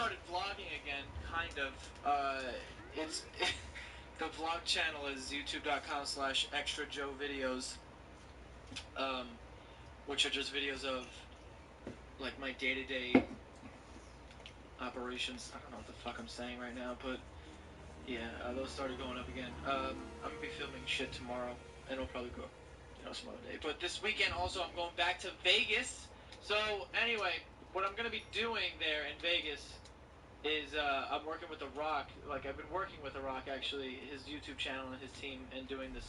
started vlogging again, kind of. It's the vlog channel is youtube.com/extrajoevideos, which are just videos of like my day-to-day operations. I don't know what the fuck I'm saying right now, but yeah, those started going up again. I'm gonna be filming shit tomorrow, and it'll probably go, some other day. But this weekend also, I'm going back to Vegas. So anyway, what I'm gonna be doing there in Vegas is I'm working with The Rock. Like, I've been working with The Rock, actually, his YouTube channel and his team, and doing this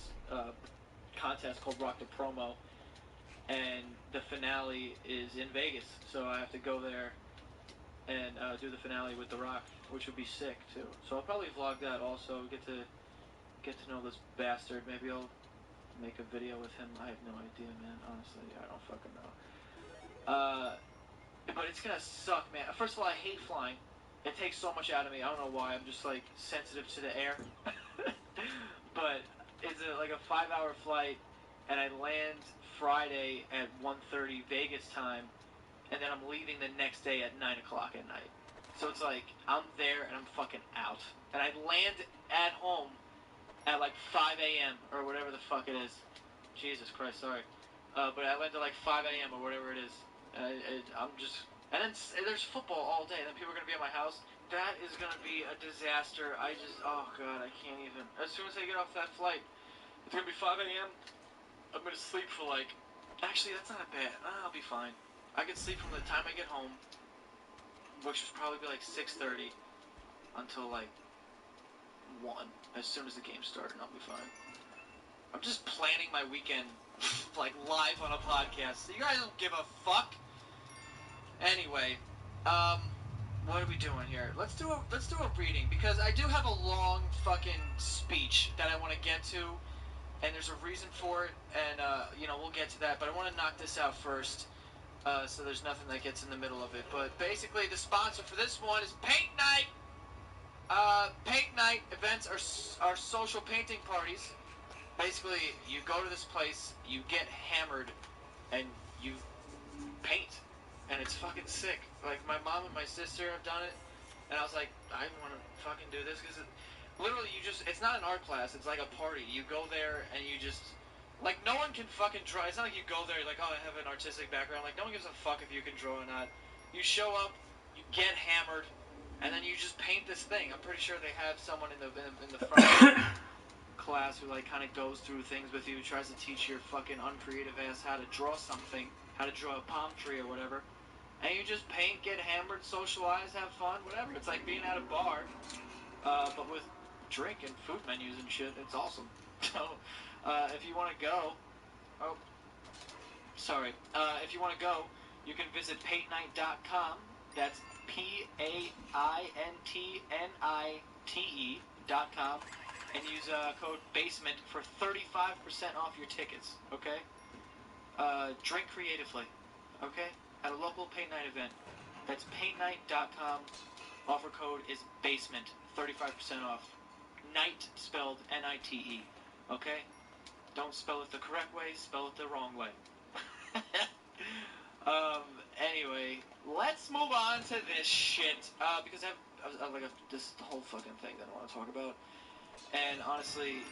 contest called Rock the Promo. And the finale is in Vegas, so I have to go there and do the finale with The Rock, which would be sick too. So I'll probably vlog that also. Get to know this bastard. Maybe I'll make a video with him. I have no idea, man. Honestly, I don't fucking know. But it's gonna suck, man. First of all, I hate flying. It takes so much out of me. I don't know why. I'm just like sensitive to the air. But it's like a 5-hour flight, and I land Friday at 1:30 Vegas time, and then I'm leaving the next day at 9 o'clock at night. So it's like I'm there and I'm fucking out, and I land at home at like 5 a.m. or whatever the fuck it is. Jesus Christ, sorry. But I land at like 5 a.m. or whatever it is. I'm just... And then there's football all day, and then people are going to be at my house. That is going to be a disaster. Oh God, I can't even. As soon as I get off that flight, it's going to be 5 a.m. I'm going to sleep for like... Actually, that's not bad. I'll be fine. I can sleep from the time I get home, which would probably be like 6:30, until like 1. As soon as the game started, I'll be fine. I'm just planning my weekend, like, live on a podcast. So you guys don't give a fuck. Anyway, what are we doing here? Let's do a reading, because I do have a long fucking speech that I want to get to, and there's a reason for it, and we'll get to that. But I want to knock this out first, so there's nothing that gets in the middle of it. But basically, the sponsor for this one is Paint Night. Paint Night events are social painting parties. Basically, you go to this place, you get hammered, and you paint. And it's fucking sick. Like, my mom and my sister have done it, and I was like, I want to fucking do this, because literally, it's not an art class, it's like a party. You go there, and you just, like, no one can fucking draw. It's not like you go there, like, oh, I have an artistic background. Like, no one gives a fuck if you can draw or not. You show up, you get hammered, and then you just paint this thing. I'm pretty sure they have someone in the front class who, like, kind of goes through things with you, tries to teach your fucking uncreative ass how to draw something, how to draw a palm tree or whatever, and you just paint, get hammered, socialize, have fun, whatever. It's like being at a bar, but with drink and food menus and shit. It's awesome. So, if you want to go, if you want to go, you can visit paintnight.com. That's PAINTNITE.com. And use code BASEMENT for 35% off your tickets, okay? Drink creatively, okay? At a local paint night event. That's paintnight.com. Offer code is BASEMENT, 35% off. Night spelled N-I-T-E, okay? Don't spell it the correct way, spell it the wrong way. Anyway, let's move on to this shit, because I have like this whole fucking thing that I want to talk about. And honestly,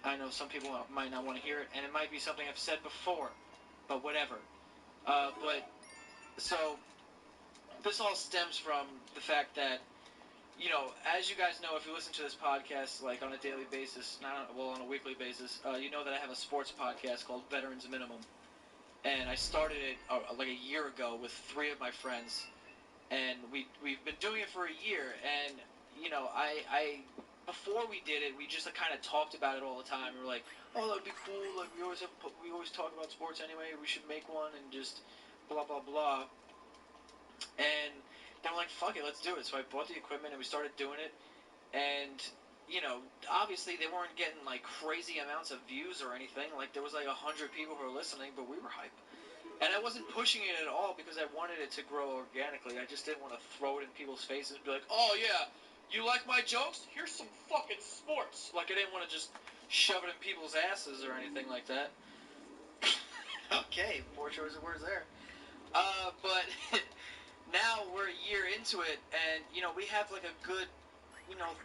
I know some people might not want to hear it, and it might be something I've said before, but whatever. So, this all stems from the fact that, as you guys know, if you listen to this podcast, like, on a daily basis, on a weekly basis, you know that I have a sports podcast called Veterans Minimum. And I started it, like, a year ago with 3 of my friends, and we've been doing it for a year, and, I before we did it, we just kind of talked about it all the time. We were like, oh, that'd be cool, like, we always talk about sports anyway, we should make one, and just blah, blah, blah. And then we're like, fuck it, let's do it. So I bought the equipment, and we started doing it, and, obviously they weren't getting, like, crazy amounts of views or anything. Like, there was, like, 100 people who were listening, but we were hype. And I wasn't pushing it at all because I wanted it to grow organically. I just didn't want to throw it in people's faces and be like, oh, yeah, you like my jokes? Here's some fucking sports. Like, I didn't want to just shove it in people's asses or anything like that. Okay, 4 choices of words there. But now we're a year into it, and you know we have like a good, you know,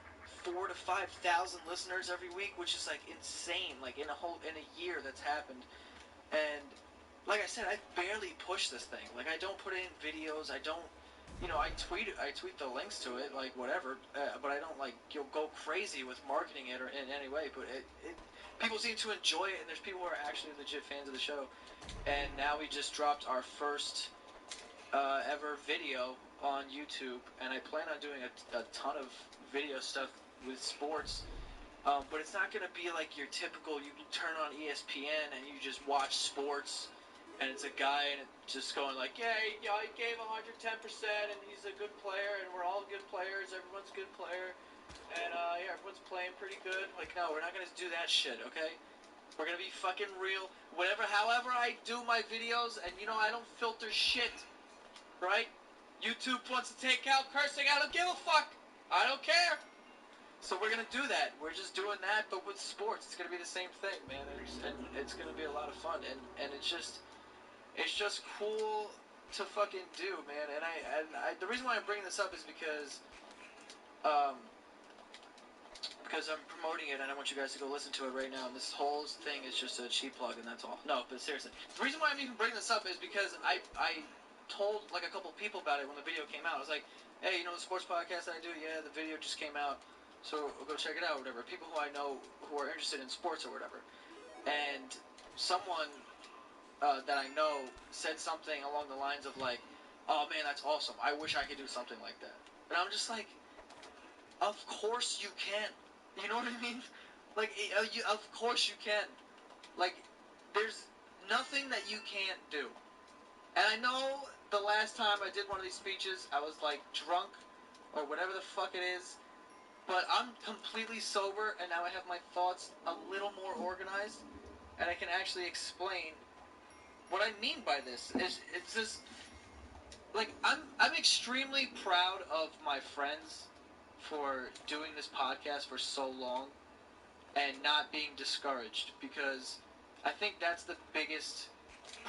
4,000 to 5,000 listeners every week, which is like insane. Like in a year that's happened, and like I said, I barely push this thing. Like I don't put in videos. I don't, you know, I tweet the links to it, like whatever. But I don't like go crazy with marketing it or in any way. But people seem to enjoy it, and there's people who are actually legit fans of the show. And now we just dropped our first ever video on YouTube, and I plan on doing a ton of video stuff with sports. But it's not going to be like your typical, you turn on ESPN and you just watch sports, and it's a guy and it's just going like, yeah, he gave 110%, and he's a good player, and we're all good players, everyone's a good player, and yeah, everyone's playing pretty good. Like, no, we're not going to do that shit, okay? We're going to be fucking real. However I do my videos, and you know, I don't filter shit, right? YouTube wants to take out cursing, I don't give a fuck. I don't care. So we're gonna do that. We're just doing that, but with sports, it's gonna be the same thing, man. And it's gonna be a lot of fun, and it's just cool to fucking do, man. And I the reason why I'm bringing this up is because I'm promoting it, and I want you guys to go listen to it right now. And this whole thing is just a cheap plug, and that's all. No, but seriously, the reason why I'm even bringing this up is because I told like a couple people about it when the video came out. I was like, hey, you know the sports podcast that I do? Yeah, the video just came out. So go check it out, or whatever. People who I know who are interested in sports or whatever. And someone that I know said something along the lines of like, "Oh man, that's awesome. I wish I could do something like that." And I'm just like, "Of course you can." You know what I mean? Like, of course you can. Like, there's nothing that you can't do. And I know the last time I did one of these speeches, I was like drunk or whatever the fuck it is. But I'm completely sober, and now I have my thoughts a little more organized, and I can actually explain what I mean by this. It's just like I'm extremely proud of my friends for doing this podcast for so long and not being discouraged, because I think that's the biggest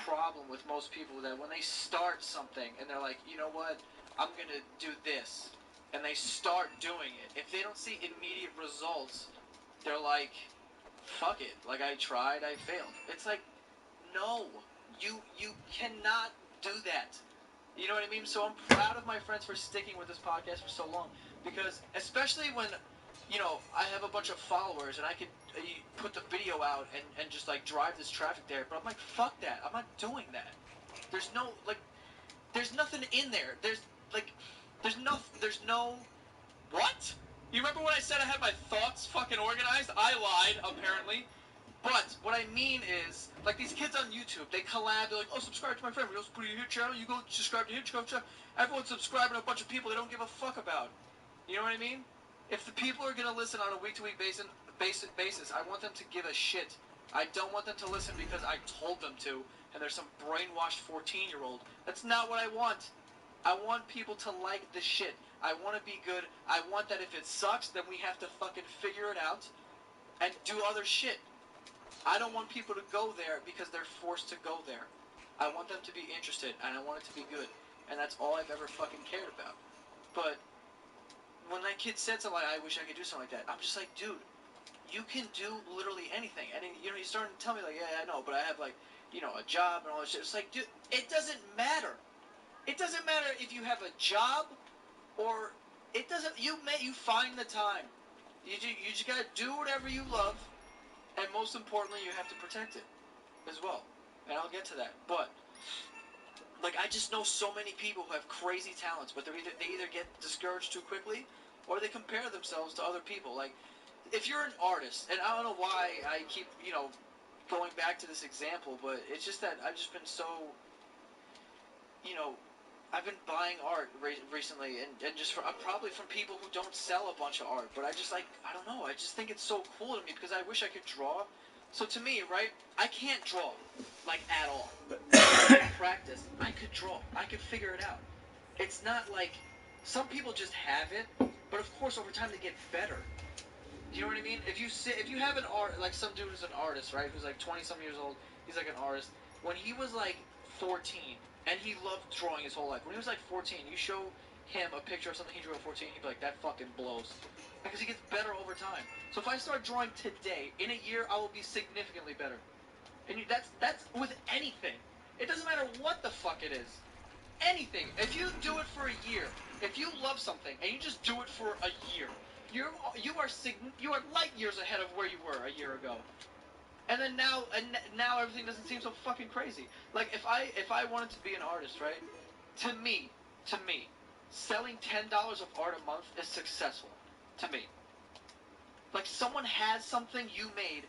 problem with most people, that when they start something and they're like, you know what, I'm gonna do this, and they start doing it, if they don't see immediate results, they're like, fuck it, like I tried, I failed. It's like, no, you cannot do that. You know what I mean? So I'm proud of my friends for sticking with this podcast for so long, because especially when, you know, I have a bunch of followers and I could put the video out and just like drive this traffic there, but I'm like, fuck that. I'm not doing that. There's no, like, there's nothing in there. There's no, what? You remember when I said I had my thoughts fucking organized? I lied, apparently. But what I mean is, like these kids on YouTube, they collab. They're like, "Oh, subscribe to my friend. We also put it in your channel. You go subscribe to his channel." Everyone's subscribing to a bunch of people they don't give a fuck about. You know what I mean? If the people are gonna listen on a week-to-week basis, I want them to give a shit. I don't want them to listen because I told them to, and there's some brainwashed 14-year-old. That's not what I want. I want people to like the shit. I want to be good. I want that if it sucks, then we have to fucking figure it out and do other shit. I don't want people to go there because they're forced to go there. I want them to be interested, and I want it to be good. And that's all I've ever fucking cared about. But when that kid said something like, I wish I could do something like that, I'm just like, dude, you can do literally anything. And, you know, he's starting to tell me, like, yeah, I know, but I have, like, you know, a job and all this shit. It's like, dude, it doesn't matter. It doesn't matter if you have a job or it doesn't, you find the time. You just gotta do whatever you love. And most importantly, you have to protect it as well. And I'll get to that. But, like, I just know so many people who have crazy talents, but they either get discouraged too quickly, or they compare themselves to other people. Like, if you're an artist, and I don't know why I keep, you know, going back to this example, but it's just that I've just been so, you know, I've been buying art recently, and just probably from people who don't sell a bunch of art, but I just, like, I don't know, I just think it's so cool to me, because I wish I could draw. So to me, right, I can't draw, like, at all. But practice, I could draw. I could figure it out. It's not like, some people just have it, but of course over time they get better. Do you know what I mean? If you have an art, like some dude who's an artist, right, who's like 20-some years old, he's like an artist. When he was like 14, And he loved drawing his whole life. When he was like 14, you show him a picture of something he drew at 14, he'd be like, that fucking blows. Because he gets better over time. So if I start drawing today, in a year, I will be significantly better. And that's with anything. It doesn't matter what the fuck it is. Anything. If you do it for a year, if you love something and you just do it for a year, you are light years ahead of where you were a year ago. And then now everything doesn't seem so fucking crazy. Like if I wanted to be an artist, right? To me, selling $10 of art a month is successful. To me. Like someone has something you made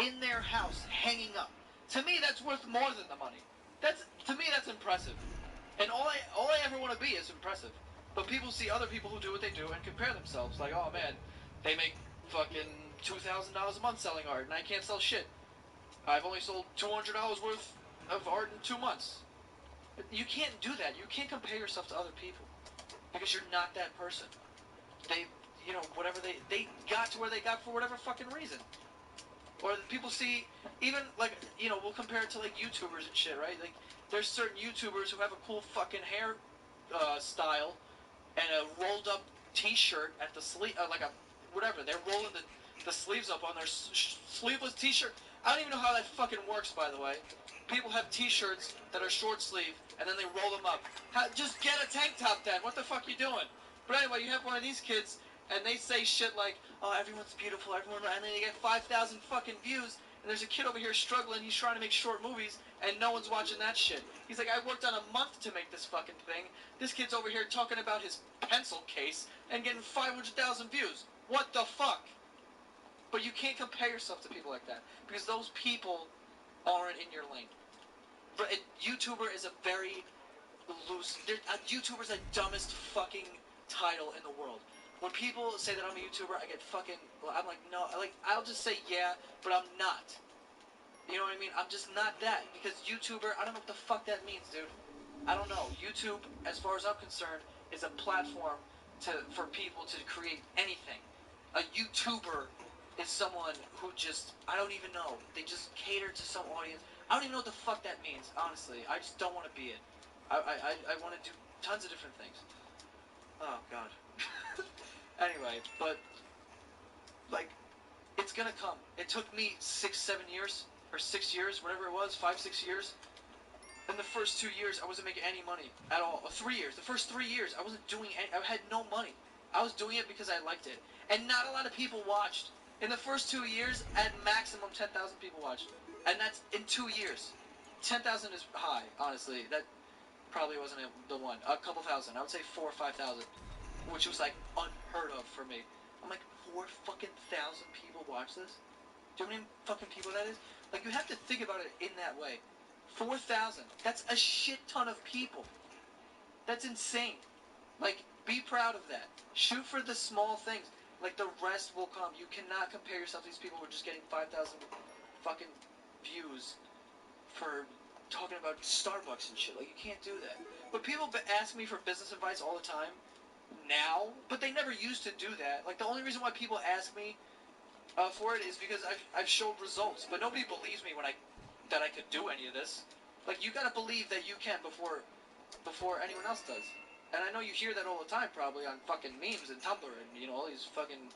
in their house hanging up. To me, that's worth more than the money. To me that's impressive. And all I ever want to be is impressive. But people see other people who do what they do and compare themselves. Like, oh man, they make fucking $2,000 a month selling art, and I can't sell shit. I've only sold $200 worth of art in 2 months. You can't do that. You can't compare yourself to other people because you're not that person. They, whatever they got to where they got for whatever fucking reason. Or people see, even like, we'll compare it to like YouTubers and shit, right? Like, there's certain YouTubers who have a cool fucking hair style and a rolled up T-shirt at the sleeve, like a whatever. They're rolling the sleeves up on their sleeveless T-shirt. I don't even know how that fucking works, by the way. People have T-shirts that are short sleeve and then they roll them up. Just get a tank top then. What the fuck are you doing? But anyway, you have one of these kids and they say shit like, "Oh, everyone's beautiful, everyone," and then they get 5,000 fucking views. And there's a kid over here struggling. He's trying to make short movies, and no one's watching that shit. He's like, I worked on a month to make this fucking thing. This kid's over here talking about his pencil case and getting 500,000 views. What the fuck? But you can't compare yourself to people like that because those people aren't in your lane. But YouTuber is a very loose. YouTuber's the dumbest fucking title in the world. When people say that I'm a YouTuber, I get fucking. I'm like, no. I'll just say yeah, but I'm not. You know what I mean? I'm just not that because YouTuber. I don't know what the fuck that means, dude. I don't know. YouTube, as far as I'm concerned, is a platform for people to create anything. A YouTuber is someone who just, I don't even know. They just cater to some audience. I don't even know what the fuck that means, honestly. I just don't want to be it. I want to do tons of different things. Oh, God. Anyway, but, like, it's gonna come. It took me 6 years, or 6 years, whatever it was, 5, 6 years. In the first 2 years, I wasn't making any money at all. 3 years. The first 3 years, I wasn't doing any, I had no money. I was doing it because I liked it. And not a lot of people watched. In the first 2 years, at maximum 10,000 people watched. And that's in 2 years. 10,000 is high, honestly. That probably wasn't the one. A couple thousand. I would say 4,000 or 5,000. Which was like unheard of for me. I'm like, 4 fucking thousand people watch this? Do you know how many fucking people that is? Like, you have to think about it in that way. 4,000. That's a shit ton of people. That's insane. Like, be proud of that. Shoot for the small things. Like, the rest will come. You cannot compare yourself to these people who are just getting 5,000 fucking views for talking about Starbucks and shit. Like, you can't do that. But people ask me for business advice all the time now, but they never used to do that. Like, the only reason why people ask me for it is because I've showed results, but nobody believes me that I could do any of this. Like, you gotta believe that you can before anyone else does. And I know you hear that all the time, probably on fucking memes and Tumblr and all these fucking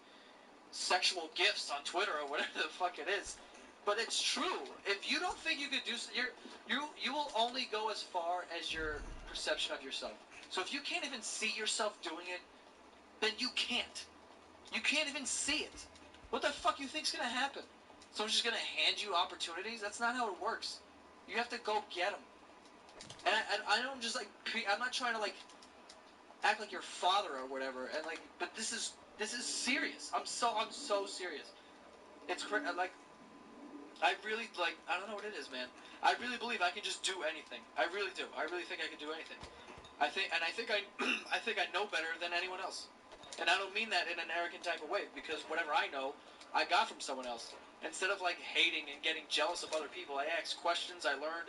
sexual gifs on Twitter or whatever the fuck it is. But it's true. If you don't think you could do, you will only go as far as your perception of yourself. So if you can't even see yourself doing it, then you can't. You can't even see it. What the fuck you think's gonna happen? Someone's just gonna hand you opportunities? That's not how it works. You have to go get them. And I don't just like. I'm not trying to like act like your father or whatever. And like, but this is serious. I'm so serious. It's like I really like. I don't know what it is, man. I really believe I can just do anything. I really do. I really think I can do anything. I think I think I know better than anyone else. And I don't mean that in an arrogant type of way, because whatever I know, I got from someone else. Instead of like hating and getting jealous of other people, I asked questions, I learned,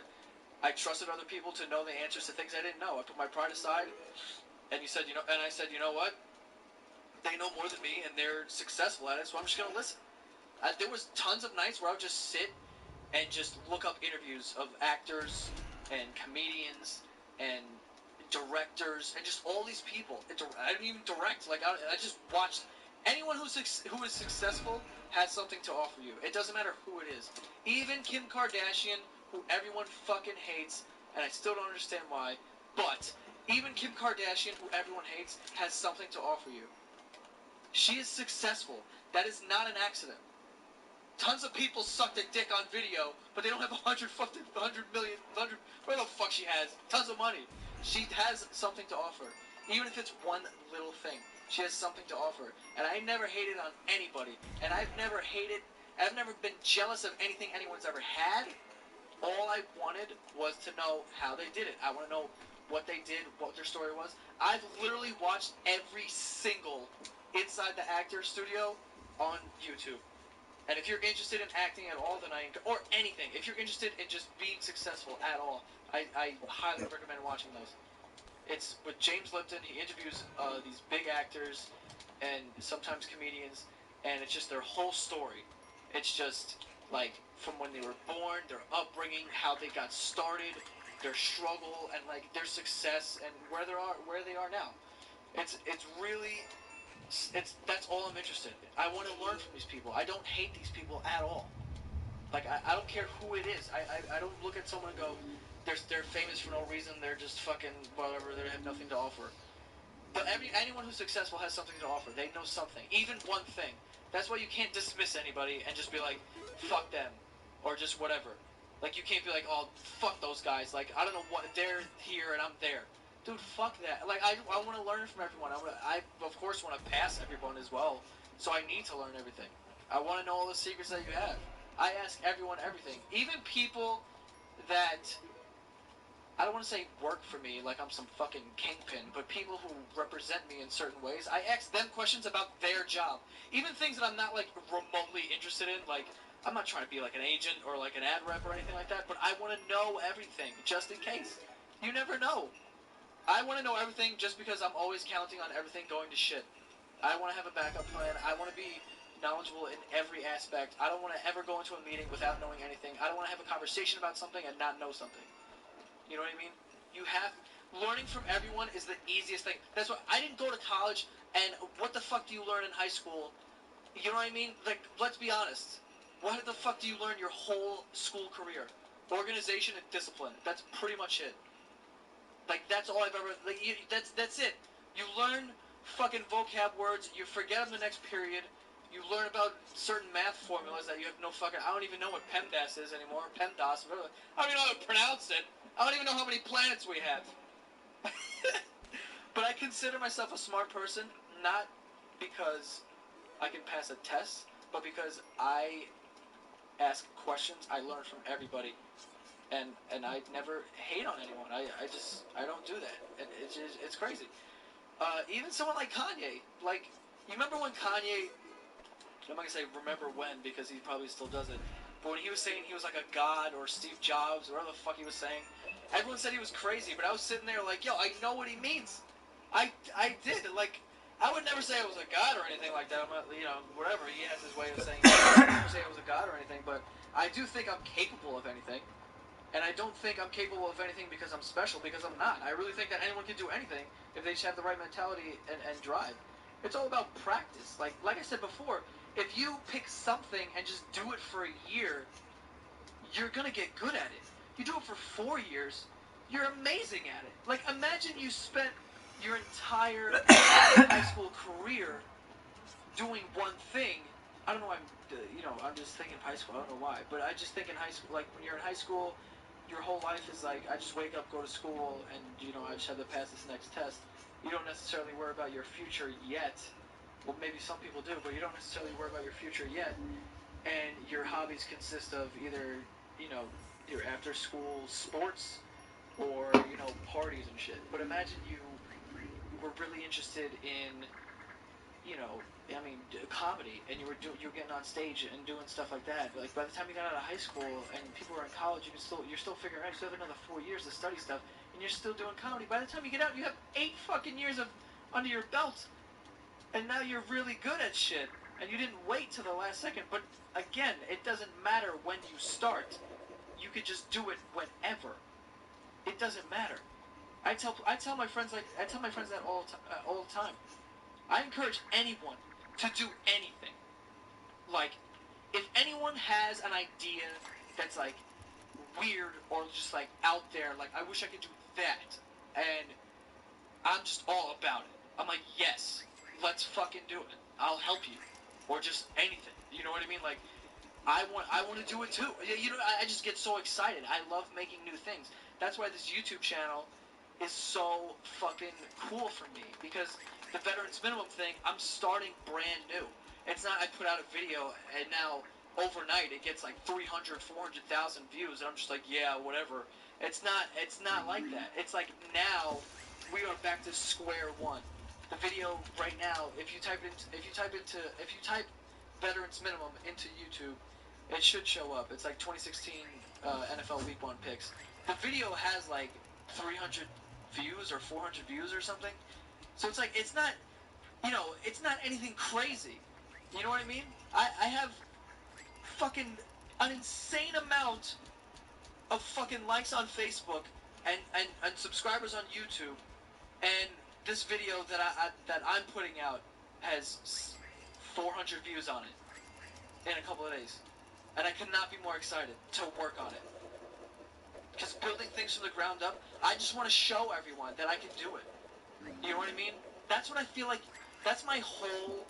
I trusted other people to know the answers to things I didn't know. I put my pride aside, and I said, you know what? They know more than me, and they're successful at it, so I'm just gonna listen. There was tons of nights where I would just sit and just look up interviews of actors and comedians and directors and just all these people. I didn't even direct. Like I just watched. Anyone who is successful has something to offer you. It doesn't matter who it is. Even Kim Kardashian, who everyone fucking hates, and I still don't understand why. But even Kim Kardashian, who everyone hates, has something to offer you. She is successful. That is not an accident. Tons of people sucked a dick on video, but they don't have 100 million, where the fuck she has, tons of money. She has something to offer. Even if it's one little thing, she has something to offer. And I never hated on anybody. And I've never been jealous of anything anyone's ever had. All I wanted was to know how they did it. I want to know what they did, what their story was. I've literally watched every single Inside the Actor Studio on YouTube. And if you're interested in acting at all, then or anything, if you're interested in just being successful at all, I highly recommend watching those. It's with James Lipton. He interviews these big actors and sometimes comedians, and it's just their whole story. It's just like from when they were born, their upbringing, how they got started, their struggle, and like their success, and where they are now. It's really that's all I'm interested in. I want to learn from these people. I don't hate these people at all. Like I don't care who it is. I don't look at someone and go, they're famous for no reason. They're just fucking whatever. They have nothing to offer. But anyone who's successful has something to offer. They know something, even one thing. That's why you can't dismiss anybody and just be like, fuck them, or just whatever. Like you can't be like, oh, fuck those guys. Like I don't know what they're here and I'm there. Dude, fuck that. Like I want to learn from everyone. I of course want to pass everyone as well. So I need to learn everything. I want to know all the secrets that you have. I ask everyone everything, even people that I don't want to say work for me like I'm some fucking kingpin, but people who represent me in certain ways, I ask them questions about their job. Even things that I'm not like remotely interested in, like I'm not trying to be like an agent or like an ad rep or anything like that, but I want to know everything just in case. You never know. I want to know everything just because I'm always counting on everything going to shit. I want to have a backup plan. I want to be knowledgeable in every aspect. I don't want to ever go into a meeting without knowing anything. I don't want to have a conversation about something and not know something. You know what I mean? Learning from everyone is the easiest thing. That's why I didn't go to college, and what the fuck do you learn in high school? You know what I mean? Like, let's be honest. What the fuck do you learn your whole school career? Organization and discipline. That's pretty much it. Like, that's all I've ever, like, that's it. You learn fucking vocab words, you forget them the next period, you learn about certain math formulas that you have no fucking, I don't even know what PEMDAS is anymore, PEMDAS, whatever. I don't even know how to pronounce it. I don't even know how many planets we have. But I consider myself a smart person, not because I can pass a test, but because I ask questions, I learn from everybody. And I never hate on anyone. I don't do that. And it's crazy. Even someone like Kanye, like, you remember when Kanye, I'm not gonna say remember when because he probably still does it, but when he was saying he was like a god or Steve Jobs or whatever the fuck he was saying, everyone said he was crazy, but I was sitting there like, yo, I know what he means. I did. Like, I would never say I was a god or anything like that. I'm not, whatever. He has his way of saying I would never say I was a god or anything, but I do think I'm capable of anything. And I don't think I'm capable of anything because I'm special, because I'm not. I really think that anyone can do anything if they just have the right mentality and drive. It's all about practice. Like I said before, if you pick something and just do it for a year, you're going to get good at it. You do it for 4 years, you're amazing at it. Like, imagine you spent your entire high school career doing one thing. I don't know why I'm just thinking high school. I don't know why. But I just think in high school, like, when you're in high school, your whole life is like, I just wake up, go to school, and, I just have to pass this next test. You don't necessarily worry about your future yet. Well, maybe some people do, but you don't necessarily worry about your future yet. And your hobbies consist of either, your after-school sports or, parties and shit. But imagine you were really interested in, comedy, and you were getting on stage and doing stuff like that. Like, by the time you got out of high school and people were in college, you're still figuring out. You still have another 4 years to study stuff, and you're still doing comedy. By the time you get out, you have 8 fucking years of under your belt, and now you're really good at shit. And you didn't wait till the last second. But again, it doesn't matter when you start. You could just do it whenever. It doesn't matter. I tell my friends that all the time. I encourage anyone to do anything. Like, if anyone has an idea that's like weird or just like out there, like I wish I could do that, and I'm just all about it. I'm like, yes, let's fucking do it. I'll help you, or just anything. You know what I mean? Like, I want to do it too. You know, I just get so excited. I love making new things. That's why this YouTube channel is so fucking cool for me, because the Veterans Minimum thing, I'm starting brand new. It's not I put out a video and now overnight it gets like 300, 400,000 views and I'm just like, yeah, whatever. It's not like that. It's like now we are back to square one. The video right now, if you type Veterans Minimum into YouTube, it should show up. It's like 2016 NFL Week 1 picks. The video has like 300 views or 400 views or something. So it's like, it's not, it's not anything crazy. You know what I mean? I have fucking an insane amount of fucking likes on Facebook and subscribers on YouTube, and this video that I'm putting out has 400 views on it in a couple of days. And I could not be more excited to work on it. Because building things from the ground up, I just want to show everyone that I can do it. You know what I mean? That's what I feel like. That's my whole,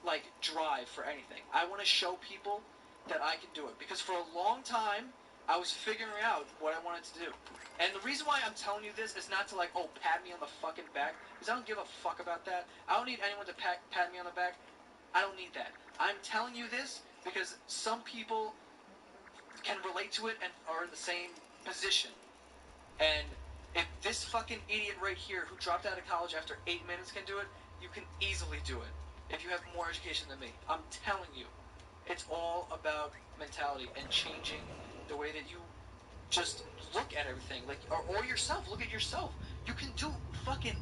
like, drive for anything. I want to show people that I can do it. Because for a long time, I was figuring out what I wanted to do. And the reason why I'm telling you this is not to, like, oh, pat me on the fucking back. Because I don't give a fuck about that. I don't need anyone to pat me on the back. I don't need that. I'm telling you this because some people can relate to it and are in the same position. And if this fucking idiot right here who dropped out of college after 8 minutes can do it, you can easily do it if you have more education than me. I'm telling you. It's all about mentality and changing the way that you just look at everything. Like, or yourself. Look at yourself. You can do fucking...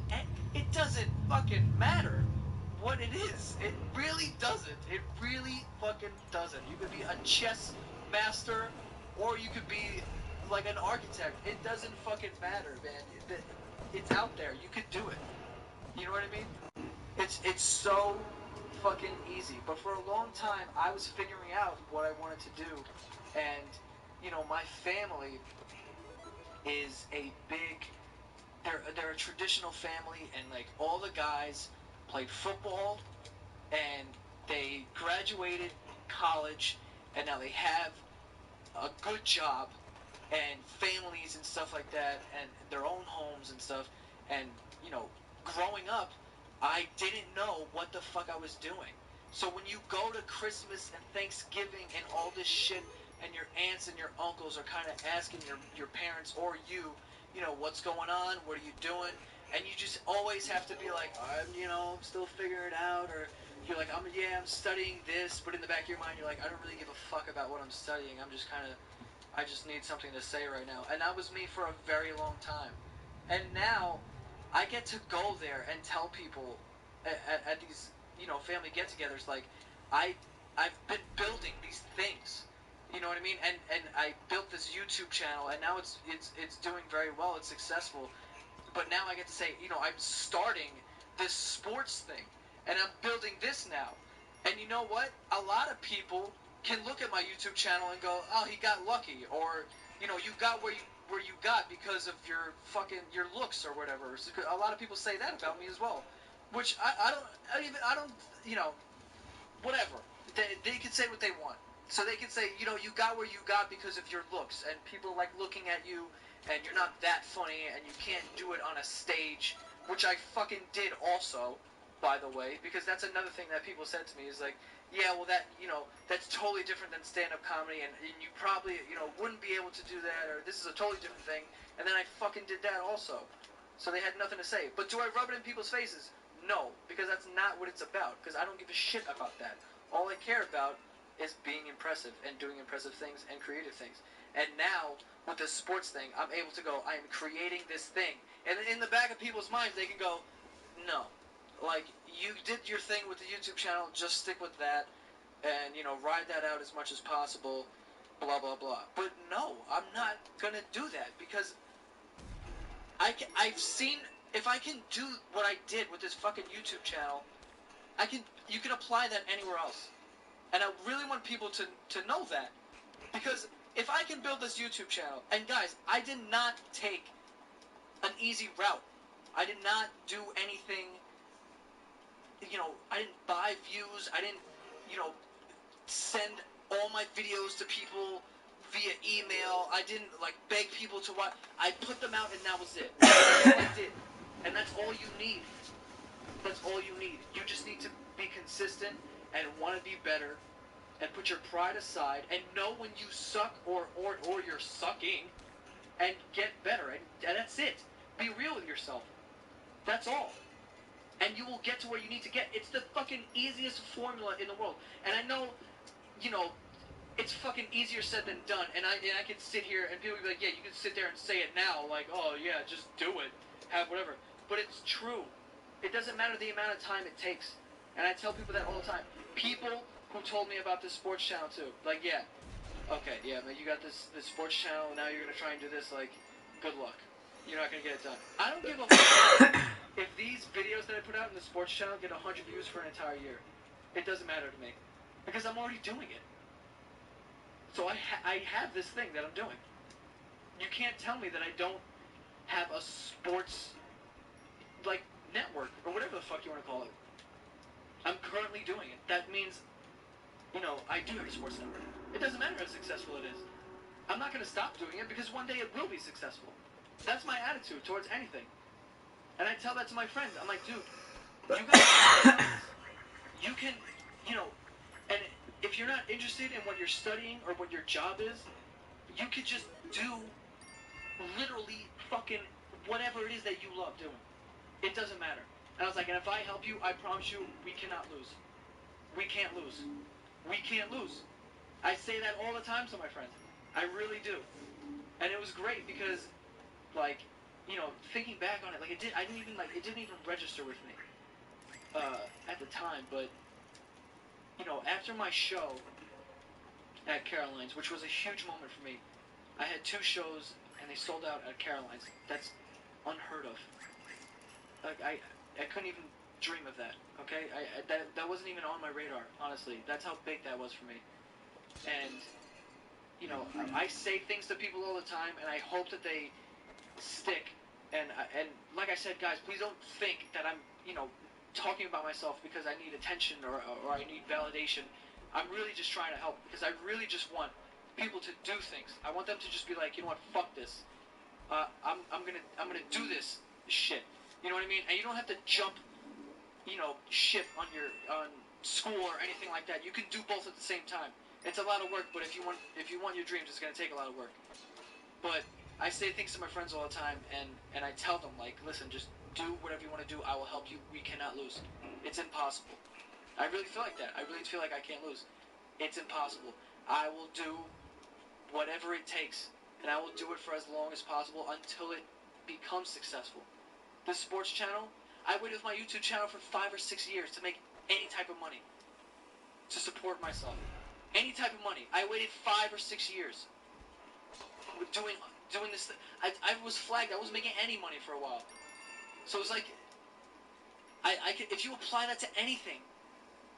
It doesn't fucking matter what it is. It really doesn't. It really fucking doesn't. You could be a chess master, or you could be like an architect. It doesn't fucking matter, man. It's out there. You could do it. You know what I mean? It's so fucking easy. But for a long time, I was figuring out what I wanted to do, and my family is a big. They're a traditional family, and like all the guys played football, and they graduated college, and now they have a good job and families and stuff like that, and their own homes and stuff. And growing up, I didn't know what the fuck I was doing. So when you go to Christmas and Thanksgiving and all this shit, and your aunts and your uncles are kind of asking your parents or what's going on, what are you doing, and you just always have to be like, I'm still figuring it out, or you're like, I'm studying this, but in the back of your mind, you're like, I don't really give a fuck about what I'm studying. I just need something to say right now. And that was me for a very long time. And now, I get to go there and tell people at these, family get-togethers, like, I've been building these things. You know what I mean? And I built this YouTube channel, and now it's doing very well. It's successful. But now I get to say, I'm starting this sports thing, and I'm building this now. And you know what? A lot of people can look at my YouTube channel and go, "Oh, he got lucky," or you got where you got because of your looks or whatever. So a lot of people say that about me as well, which I don't whatever. They can say what they want. So they can say, you got where you got because of your looks, and people like looking at you, and you're not that funny, and you can't do it on a stage, which I fucking did also, by the way, because that's another thing that people said to me, is like, yeah, well, that's totally different than stand-up comedy, and you probably, wouldn't be able to do that, or this is a totally different thing, and then I fucking did that also. So they had nothing to say. But do I rub it in people's faces? No, because that's not what it's about, because I don't give a shit about that. All I care about is being impressive and doing impressive things and creative things. And now, with this sports thing, I'm able to go, I am creating this thing. And in the back of people's minds, they can go, no. Like, you did your thing with the YouTube channel, just stick with that, and, ride that out as much as possible, blah, blah, blah. But no, I'm not gonna do that, because I've seen, if I can do what I did with this fucking YouTube channel, you can apply that anywhere else. And I really want people to know that. Because if I can build this YouTube channel, and guys, I did not take an easy route. I did not do anything, I didn't buy views, I didn't, send all my videos to people via email, I didn't, beg people to watch, I put them out and that was it. That's all I did. And that's all you need. That's all you need. You just need to be consistent and want to be better and put your pride aside and know when you suck or you're sucking and get better. And that's it. Be real with yourself. That's all. And you will get to where you need to get. It's the fucking easiest formula in the world. And I know, it's fucking easier said than done. And I can sit here and people will be like, yeah, you can sit there and say it now. Like, oh, yeah, just do it. Have whatever. But it's true. It doesn't matter the amount of time it takes. And I tell people that all the time. People who told me about this sports channel too. Like, yeah, okay, yeah, man, you got this sports channel, now you're going to try and do this, like, good luck. You're not going to get it done. I don't give a fuck if these videos that I put out in the sports channel get 100 views for an entire year. It doesn't matter to me. Because I'm already doing it. So I have this thing that I'm doing. You can't tell me that I don't have a sports, network, or whatever the fuck you want to call it. I'm currently doing it. That means, I do have a sports network. It doesn't matter how successful it is. I'm not going to stop doing it because one day it will be successful. That's my attitude towards anything. And I tell that to my friends. I'm like, dude, you guys, you can, and if you're not interested in what you're studying or what your job is, you could just do literally fucking whatever it is that you love doing. It doesn't matter. And I was like, and if I help you, I promise you, we cannot lose. We can't lose. We can't lose. I say that all the time to my friends. I really do. And it was great because, thinking back on it, it didn't even register with me at the time. But, after my show at Caroline's, which was a huge moment for me, I had 2 shows and they sold out at Caroline's. That's unheard of. I couldn't even dream of that. Okay, that wasn't even on my radar. Honestly, that's how big that was for me. And I say things to people all the time, and I hope that they stick. And like I said, guys, please don't think that I'm talking about myself because I need attention or I need validation. I'm really just trying to help because I really just want people to do things. I want them to just be like, you know what, fuck this. I'm gonna do this shit. You know what I mean? And you don't have to jump, ship on school or anything like that. You can do both at the same time. It's a lot of work, but if you want your dreams, it's gonna take a lot of work. But I say things to my friends all the time, and I tell them, like, listen, just do whatever you want to do. I will help you. We cannot lose. It's impossible. I really feel like that. I really feel like I can't lose. It's impossible. I will do whatever it takes, and I will do it for as long as possible until it becomes successful. The sports channel, I waited with my YouTube channel for 5 or 6 years to make any type of money, to support myself. Any type of money. I waited 5 or 6 years doing this. I was flagged. I wasn't making any money for a while. So it's like, I could, if you apply that to anything,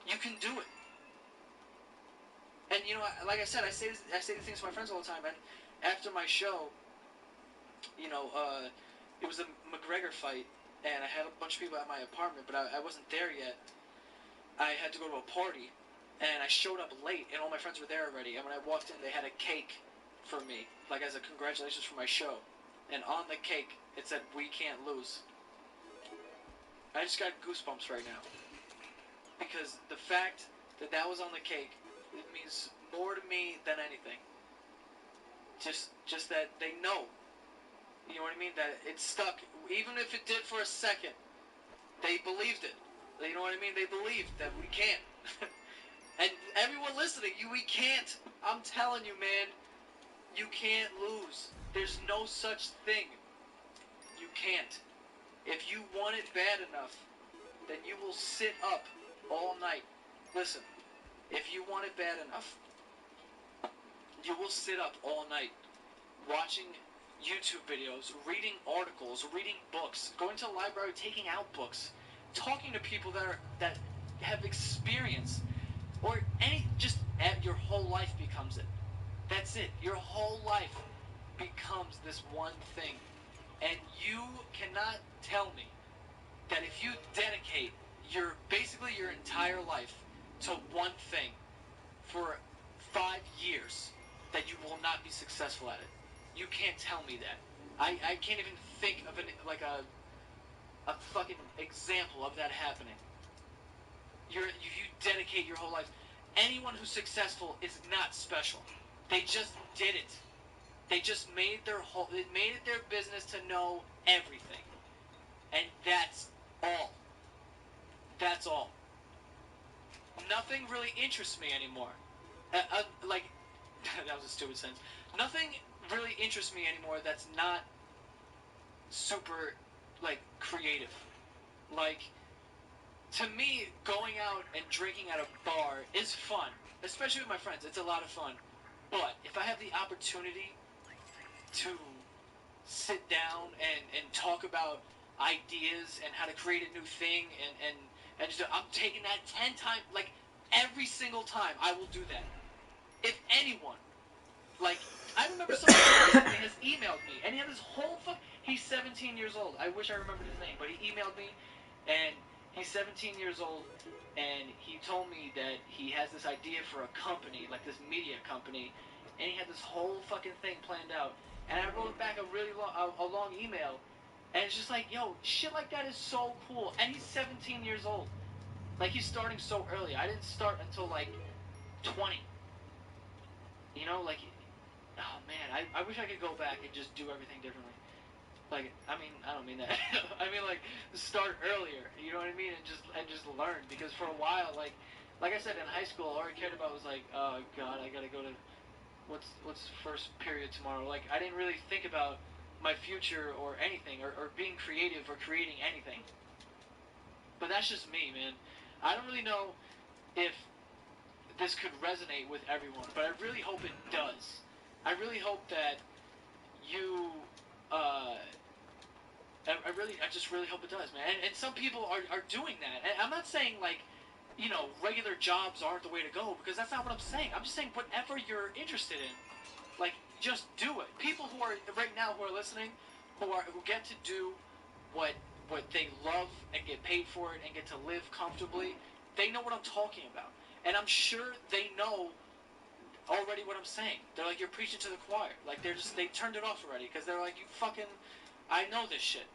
you can do it. And like I said, I say these things to my friends all the time. And after my show, it was a McGregor fight, and I had a bunch of people at my apartment, but I wasn't there yet. I had to go to a party, and I showed up late, and all my friends were there already. And when I walked in, they had a cake for me, as a congratulations for my show. And on the cake, it said, "We can't lose." I just got goosebumps right now. Because the fact that that was on the cake, it means more to me than anything. Just that they know. You know what I mean? That it stuck. Even if it did for a second, they believed it. You know what I mean? They believed that we can't. And everyone listening, we can't. I'm telling you, man. You can't lose. There's no such thing. You can't. If you want it bad enough, then you will sit up all night. Listen, if you want it bad enough, you will sit up all night watching YouTube videos, reading articles, reading books, going to the library, taking out books, talking to people that have experience, or your whole life becomes it. That's it. Your whole life becomes this one thing, and you cannot tell me that if you dedicate basically your entire life to one thing for 5 years, that you will not be successful at it. You can't tell me that. I can't even think of a fucking example of that happening. You dedicate your whole life. Anyone who's successful is not special. They just did it. They just made it their business to know everything. And that's all. That's all. Nothing really interests me anymore. Like, that was a stupid sentence. Nothing really interests me anymore that's not super, like, creative. Like, to me, going out and drinking at a bar is fun. Especially with my friends. It's a lot of fun. But if I have the opportunity to sit down and talk about ideas and how to create a new thing and just, I'm taking that 10 times, like, every single time I will do that. If anyone, like, I remember someone recently has emailed me, and he had this whole he's 17 years old. I wish I remembered his name, but he emailed me, and he's 17 years old, and he told me that he has this idea for a company, like this media company, and he had this whole fucking thing planned out. And I wrote back a really long email, and it's just like, yo, shit like that is so cool. And he's 17 years old. Like, he's starting so early. I didn't start until, like, 20. You know, like, oh, man, I wish I could go back and just do everything differently. Like, I mean, I don't mean that. I mean, like, start earlier, you know what I mean? And just learn. Because for a while, like I said, in high school, all I cared about was, like, oh, God, I gotta go to what's first period tomorrow. Like, I didn't really think about my future or anything, or being creative or creating anything. But that's just me, man. I don't really know if this could resonate with everyone, but I really hope it does. I really hope that you, I just really hope it does, man. And some people are doing that. And I'm not saying, like, you know, regular jobs aren't the way to go, because that's not what I'm saying. I'm just saying whatever you're interested in, like, just do it. People who are right now who are listening, who get to do what they love and get paid for it and get to live comfortably, they know what I'm talking about. And I'm sure they know already what I'm saying. They're like, you're preaching to the choir. Like, they turned it off already, because they're like, you fucking, I know this shit.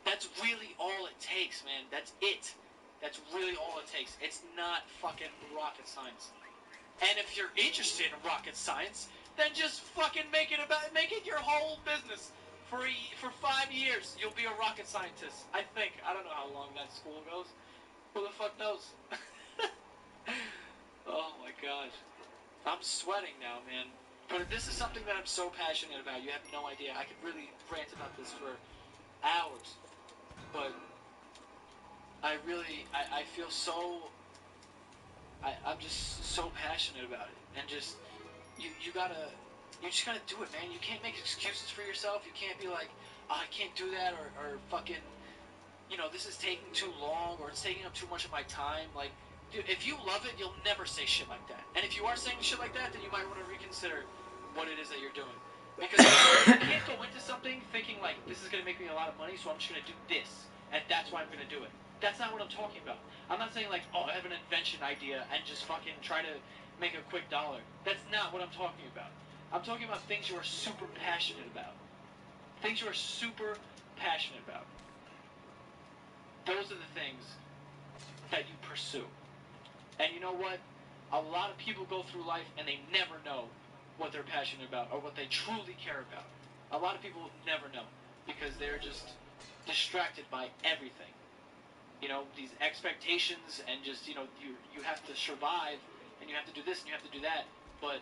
That's really all it takes, man. That's it. That's really all it takes. It's not fucking rocket science. And if you're interested in rocket science, then just fucking make it your whole business. For 5 years, you'll be a rocket scientist. I think. I don't know how long that school goes. Who the fuck knows? Oh my god. I'm sweating now, man. But this is something that I'm so passionate about. You have no idea. I could really rant about this for hours. But I feel so... I'm just so passionate about it. And just... You just gotta do it, man. You can't make excuses for yourself. You can't be like, oh, I can't do that, or fucking, you know, this is taking too long, or it's taking up too much of my time. Like, dude, if you love it, you'll never say shit like that. And if you are saying shit like that, then you might want to reconsider what it is that you're doing. Because you can't go into something thinking, like, this is gonna make me a lot of money, so I'm just gonna do this, and that's why I'm gonna do it. That's not what I'm talking about. I'm not saying, like, oh, I have an invention idea and just fucking try to make a quick dollar. That's not what I'm talking about. I'm talking about things you are super passionate about. Things you are super passionate about. Those are the things that you pursue. And you know what? A lot of people go through life and they never know what they're passionate about or what they truly care about. A lot of people never know because they're just distracted by everything. You know, these expectations and just, you know, you have to survive and you have to do this and you have to do that. But,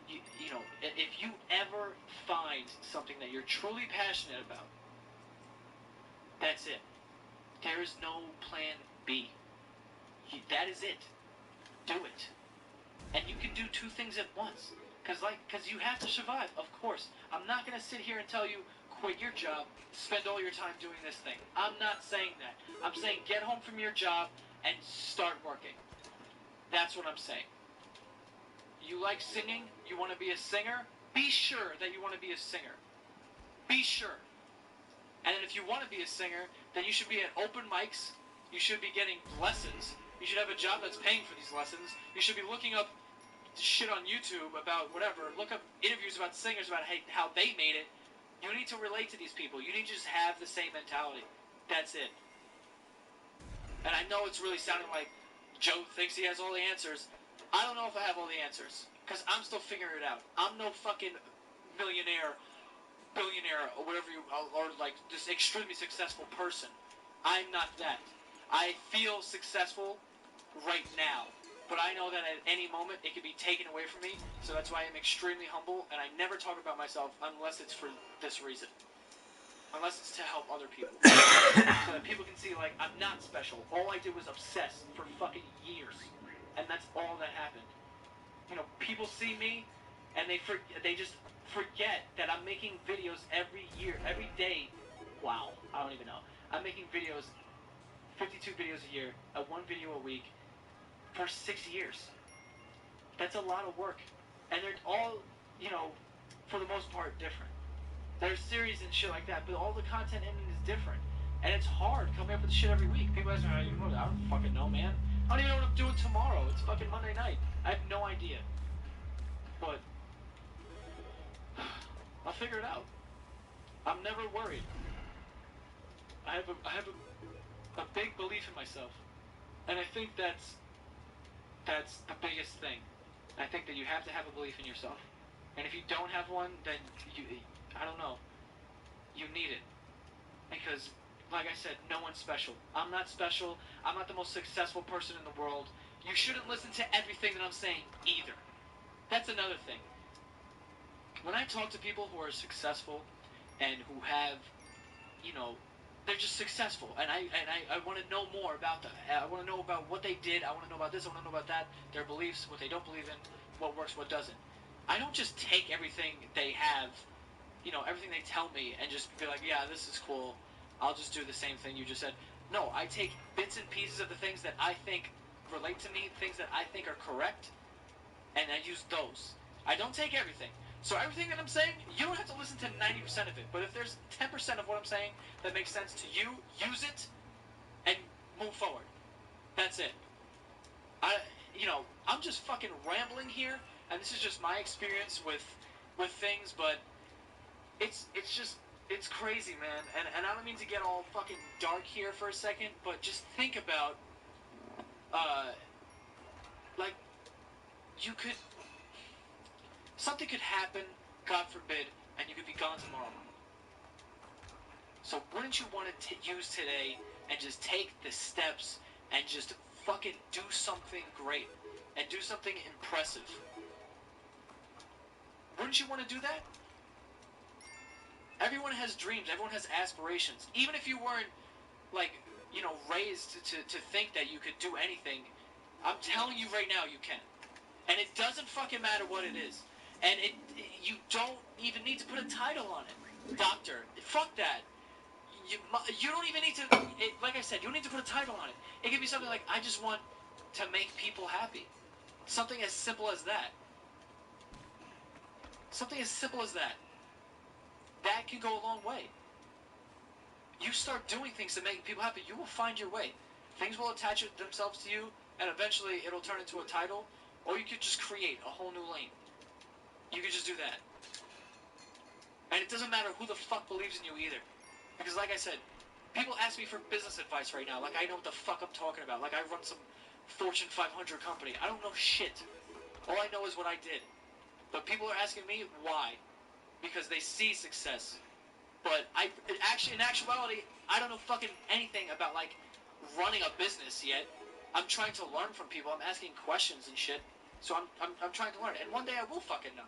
you know, if you ever find something that you're truly passionate about, that's it. There is no plan B. That is it. Do it. And you can do do two things at once. Because you have to survive, of course. I'm not going to sit here and tell you, quit your job, spend all your time doing this thing. I'm not saying that. I'm saying get home from your job and start working. That's what I'm saying. You like singing? You want to be a singer? Be sure that you want to be a singer. Be sure. And then if you want to be a singer, then you should be at open mics. You should be getting lessons. You should have a job that's paying for these lessons. You should be looking up shit on YouTube about whatever. Look up interviews about singers about how they made it. You need to relate to these people. You need to just have the same mentality. That's it. And I know it's really sounding like Joe thinks he has all the answers. I don't know if I have all the answers. Because I'm still figuring it out. I'm no fucking millionaire, billionaire, or whatever you, or like this extremely successful person. I'm not that. I feel successful right now. But I know that at any moment it could be taken away from me. So that's why I'm extremely humble. And I never talk about myself unless it's for this reason. Unless it's to help other people. So that people can see, like, I'm not special. All I did was obsess for fucking years. And that's all that happened. You know, people see me, and they just forget that I'm making videos every year, every day. Wow, I don't even know. I'm making videos, 52 videos a year, one video a week, for 6 years. That's a lot of work. And they're all, you know, for the most part, different. There's series and shit like that, but all the content in it is different. And it's hard coming up with shit every week. People ask me, how do you know that? I don't fucking know, man. I don't even know what I'm doing tomorrow. It's fucking Monday night. I have no idea. But I'll figure it out. I'm never worried. I have a big belief in myself. And I think that's the biggest thing. I think that you have to have a belief in yourself. And if you don't have one, then I don't know. You need it. Because, like I said, no one's special. I'm not special. I'm not the most successful person in the world. You shouldn't listen to everything that I'm saying either. That's another thing. When I talk to people who are successful and who have, you know, they're just successful, and I want to know more about them. I want to know about what they did. I want to know about this. I want to know about that. Their beliefs, what they don't believe in, what works, what doesn't. I don't just take everything they have, you know, everything they tell me, and just be like, yeah, this is cool. I'll just do the same thing you just said. No, I take bits and pieces of the things that I think relate to me, things that I think are correct, and I use those. I don't take everything. So everything that I'm saying, you don't have to listen to 90% of it. But if there's 10% of what I'm saying that makes sense to you, use it and move forward. That's it. I'm just fucking rambling here, and this is just my experience with things, but it's crazy, man. And I don't mean to get all fucking dark here for a second, but just think about, like, something could happen, God forbid, and you could be gone tomorrow. So wouldn't you want to use today and just take the steps and just fucking do something great and do something impressive? Wouldn't you want to do that? Everyone has dreams. Everyone has aspirations. Even if you weren't, like, you know, raised to think that you could do anything, I'm telling you right now you can. And it doesn't fucking matter what it is. And you don't even need to put a title on it. Doctor. Fuck that. You don't even need to, like I said, you don't need to put a title on it. It could be something like, I just want to make people happy. Something as simple as that. Something as simple as that. That can go a long way. You start doing things to make people happy, you will find your way. Things will attach themselves to you, and eventually it'll turn into a title, or you could just create a whole new lane. You could just do that. And it doesn't matter who the fuck believes in you either. Because like I said, people ask me for business advice right now, like I know what the fuck I'm talking about, like I run some Fortune 500 company. I don't know shit. All I know is what I did. But people are asking me why. Because they see success. But in actuality, I don't know fucking anything about, like, running a business yet. I'm trying to learn from people. I'm asking questions and shit. So I'm trying to learn. And one day I will fucking know.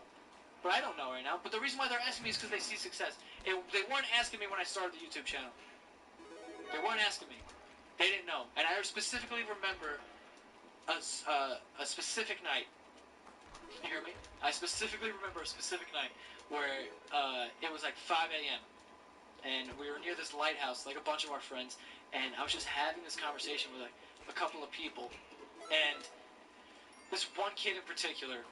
But I don't know right now. But the reason why they're asking me is because they see success. They weren't asking me when I started the YouTube channel. They weren't asking me. They didn't know. And I specifically remember a specific night You hear me? I specifically remember a specific night where it was like 5 a.m. and we were near this lighthouse, like a bunch of our friends, and I was just having this conversation with like a couple of people, and this one kid in particular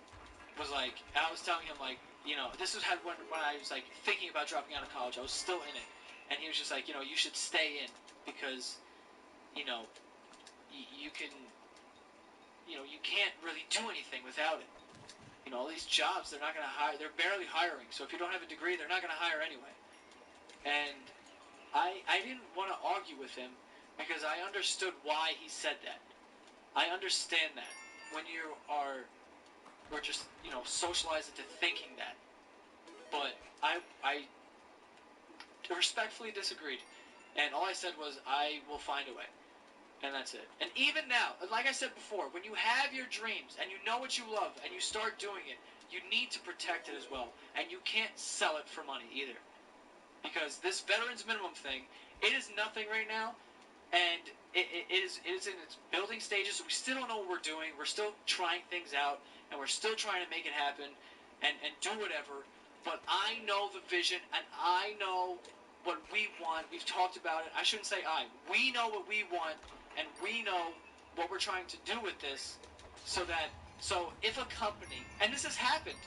was like, I was telling him like, you know, this was when I was like thinking about dropping out of college. I was still in it, and he was just like, you know, you should stay in because, you know, you can, you know, you can't really do anything without it. You know, all these jobs, they're not going to hire, they're barely hiring. So if you don't have a degree, they're not going to hire anyway. And I didn't want to argue with him because I understood why he said that. I understand that when we're just, you know, socialized into thinking that. But I respectfully disagreed. And all I said was, I will find a way. And that's it. And even now, like I said before, when you have your dreams and you know what you love and you start doing it, you need to protect it as well. And you can't sell it for money either. Because this veterans minimum thing, it is nothing right now. And it is in its building stages. So we still don't know what we're doing. We're still trying things out. And we're still trying to make it happen and do whatever. But I know the vision and I know what we want. We've talked about it. I shouldn't say I. We know what we want. And we know what we're trying to do with this, so if a company, and this has happened,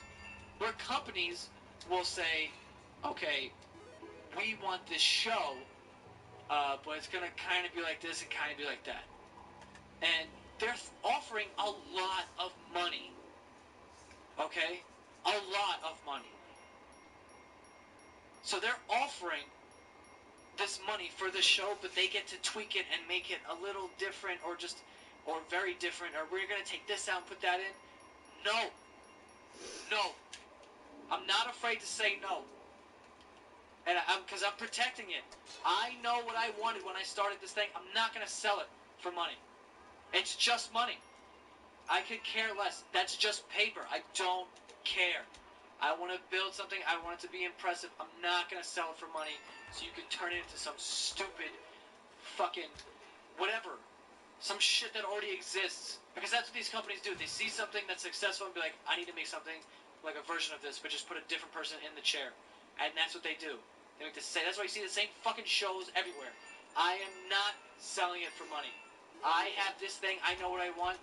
where companies will say, okay, we want this show, but it's going to kind of be like this and kind of be like that. And they're offering a lot of money, okay? A lot of money. So they're offering this money for the show, but they get to tweak it and make it a little different or very different, or we're going to take this out and put that in. No. I'm not afraid to say no. And because I'm protecting it. I know what I wanted when I started this thing. I'm not going to sell it for money. It's just money. I could care less. That's just paper. I don't care. I want to build something. I want it to be impressive. I'm not going to sell it for money so you can turn it into some stupid fucking whatever. Some shit that already exists. Because that's what these companies do. They see something that's successful and be like, I need to make something like a version of this, but just put a different person in the chair. And that's what they do. They make that's why you see the same fucking shows everywhere. I am not selling it for money. I have this thing. I know what I want.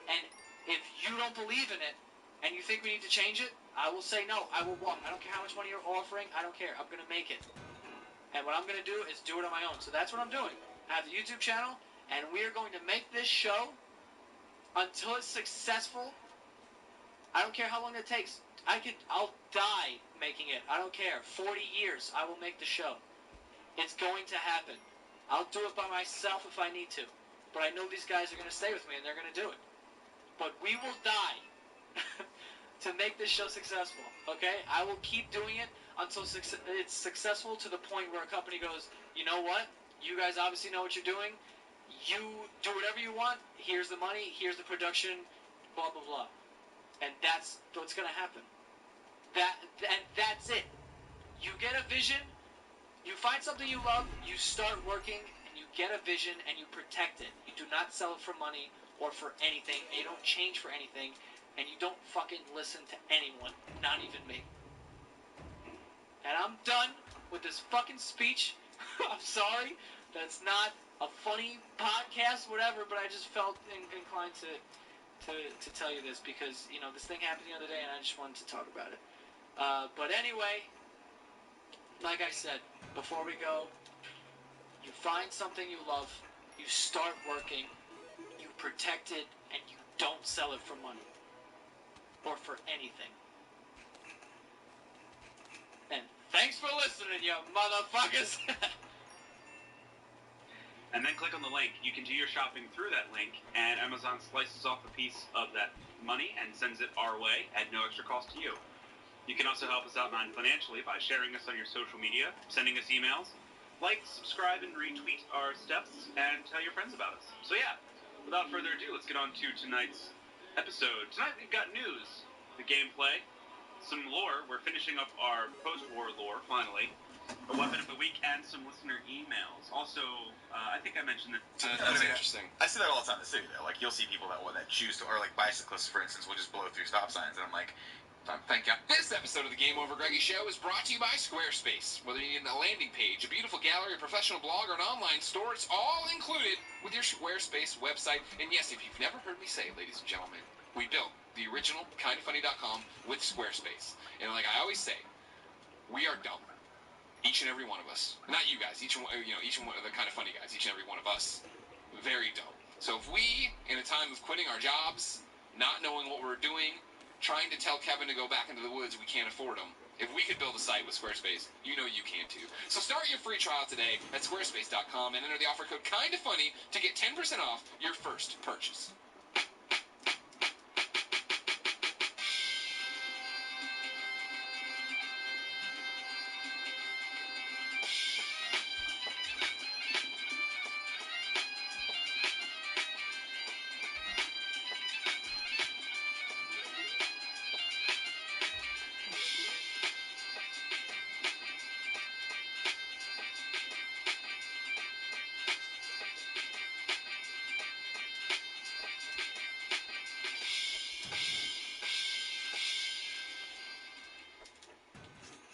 And if you don't believe in it, and you think we need to change it, I will say no. I will walk. I don't care how much money you're offering. I don't care. I'm going to make it. And what I'm going to do is do it on my own. So that's what I'm doing. I have the YouTube channel, and we are going to make this show until it's successful. I don't care how long it takes. I'll die making it. I don't care. 40 years, I will make the show. It's going to happen. I'll do it by myself if I need to. But I know these guys are going to stay with me, and they're going to do it. But we will die to make this show successful, okay? I will keep doing it until it's successful to the point where a company goes, you know what? You guys obviously know what you're doing. You do whatever you want. Here's the money. Here's the production. Blah, blah, blah. And that's what's going to happen. And that's it. You get a vision. You find something you love. You start working, and you get a vision, and you protect it. You do not sell it for money or for anything. And you don't change for anything. And you don't fucking listen to anyone. Not even me. And I'm done with this fucking speech. I'm sorry. That's not a funny podcast, whatever, but I just felt inclined to tell you this because, you know, this thing happened the other day and I just wanted to talk about it. But anyway, like I said, before we go, you find something you love, you start working, you protect it, and you don't sell it for money. Or for anything. And thanks for listening, you motherfuckers! And then click on the link. You can do your shopping through that link, and Amazon slices off a piece of that money and sends it our way at no extra cost to you. You can also help us out non-financially by sharing us on your social media, sending us emails, like, subscribe, and retweet our steps, and tell your friends about us. So yeah, without further ado, let's get on to tonight's episode. Tonight we've got news, the gameplay, some lore. We're finishing up our post-war lore, finally. a weapon of the week and some listener emails. Also, I think I mentioned that. That's interesting. I see that all the time in the city, though. Like, you'll see people that choose to, or like bicyclists, for instance, will just blow through stop signs, and I'm like, thank you. This episode of the Game Over Greggy Show is brought to you by Squarespace. Whether you need a landing page, a beautiful gallery, a professional blog, or an online store, it's all included with your Squarespace website. And yes, if you've never heard me say, ladies and gentlemen, we built the original kindafunny.com with Squarespace. And like I always say, we are dumb. Each and every one of us. Not you guys. Each one of the Kind of Funny guys. Each and every one of us. Very dumb. So if we, in a time of quitting our jobs, not knowing what we're doing, trying to tell Kevin to go back into the woods, we can't afford him. If we could build a site with Squarespace, you know you can too. So start your free trial today at squarespace.com and enter the offer code KINDAFUNNY to get 10% off your first purchase.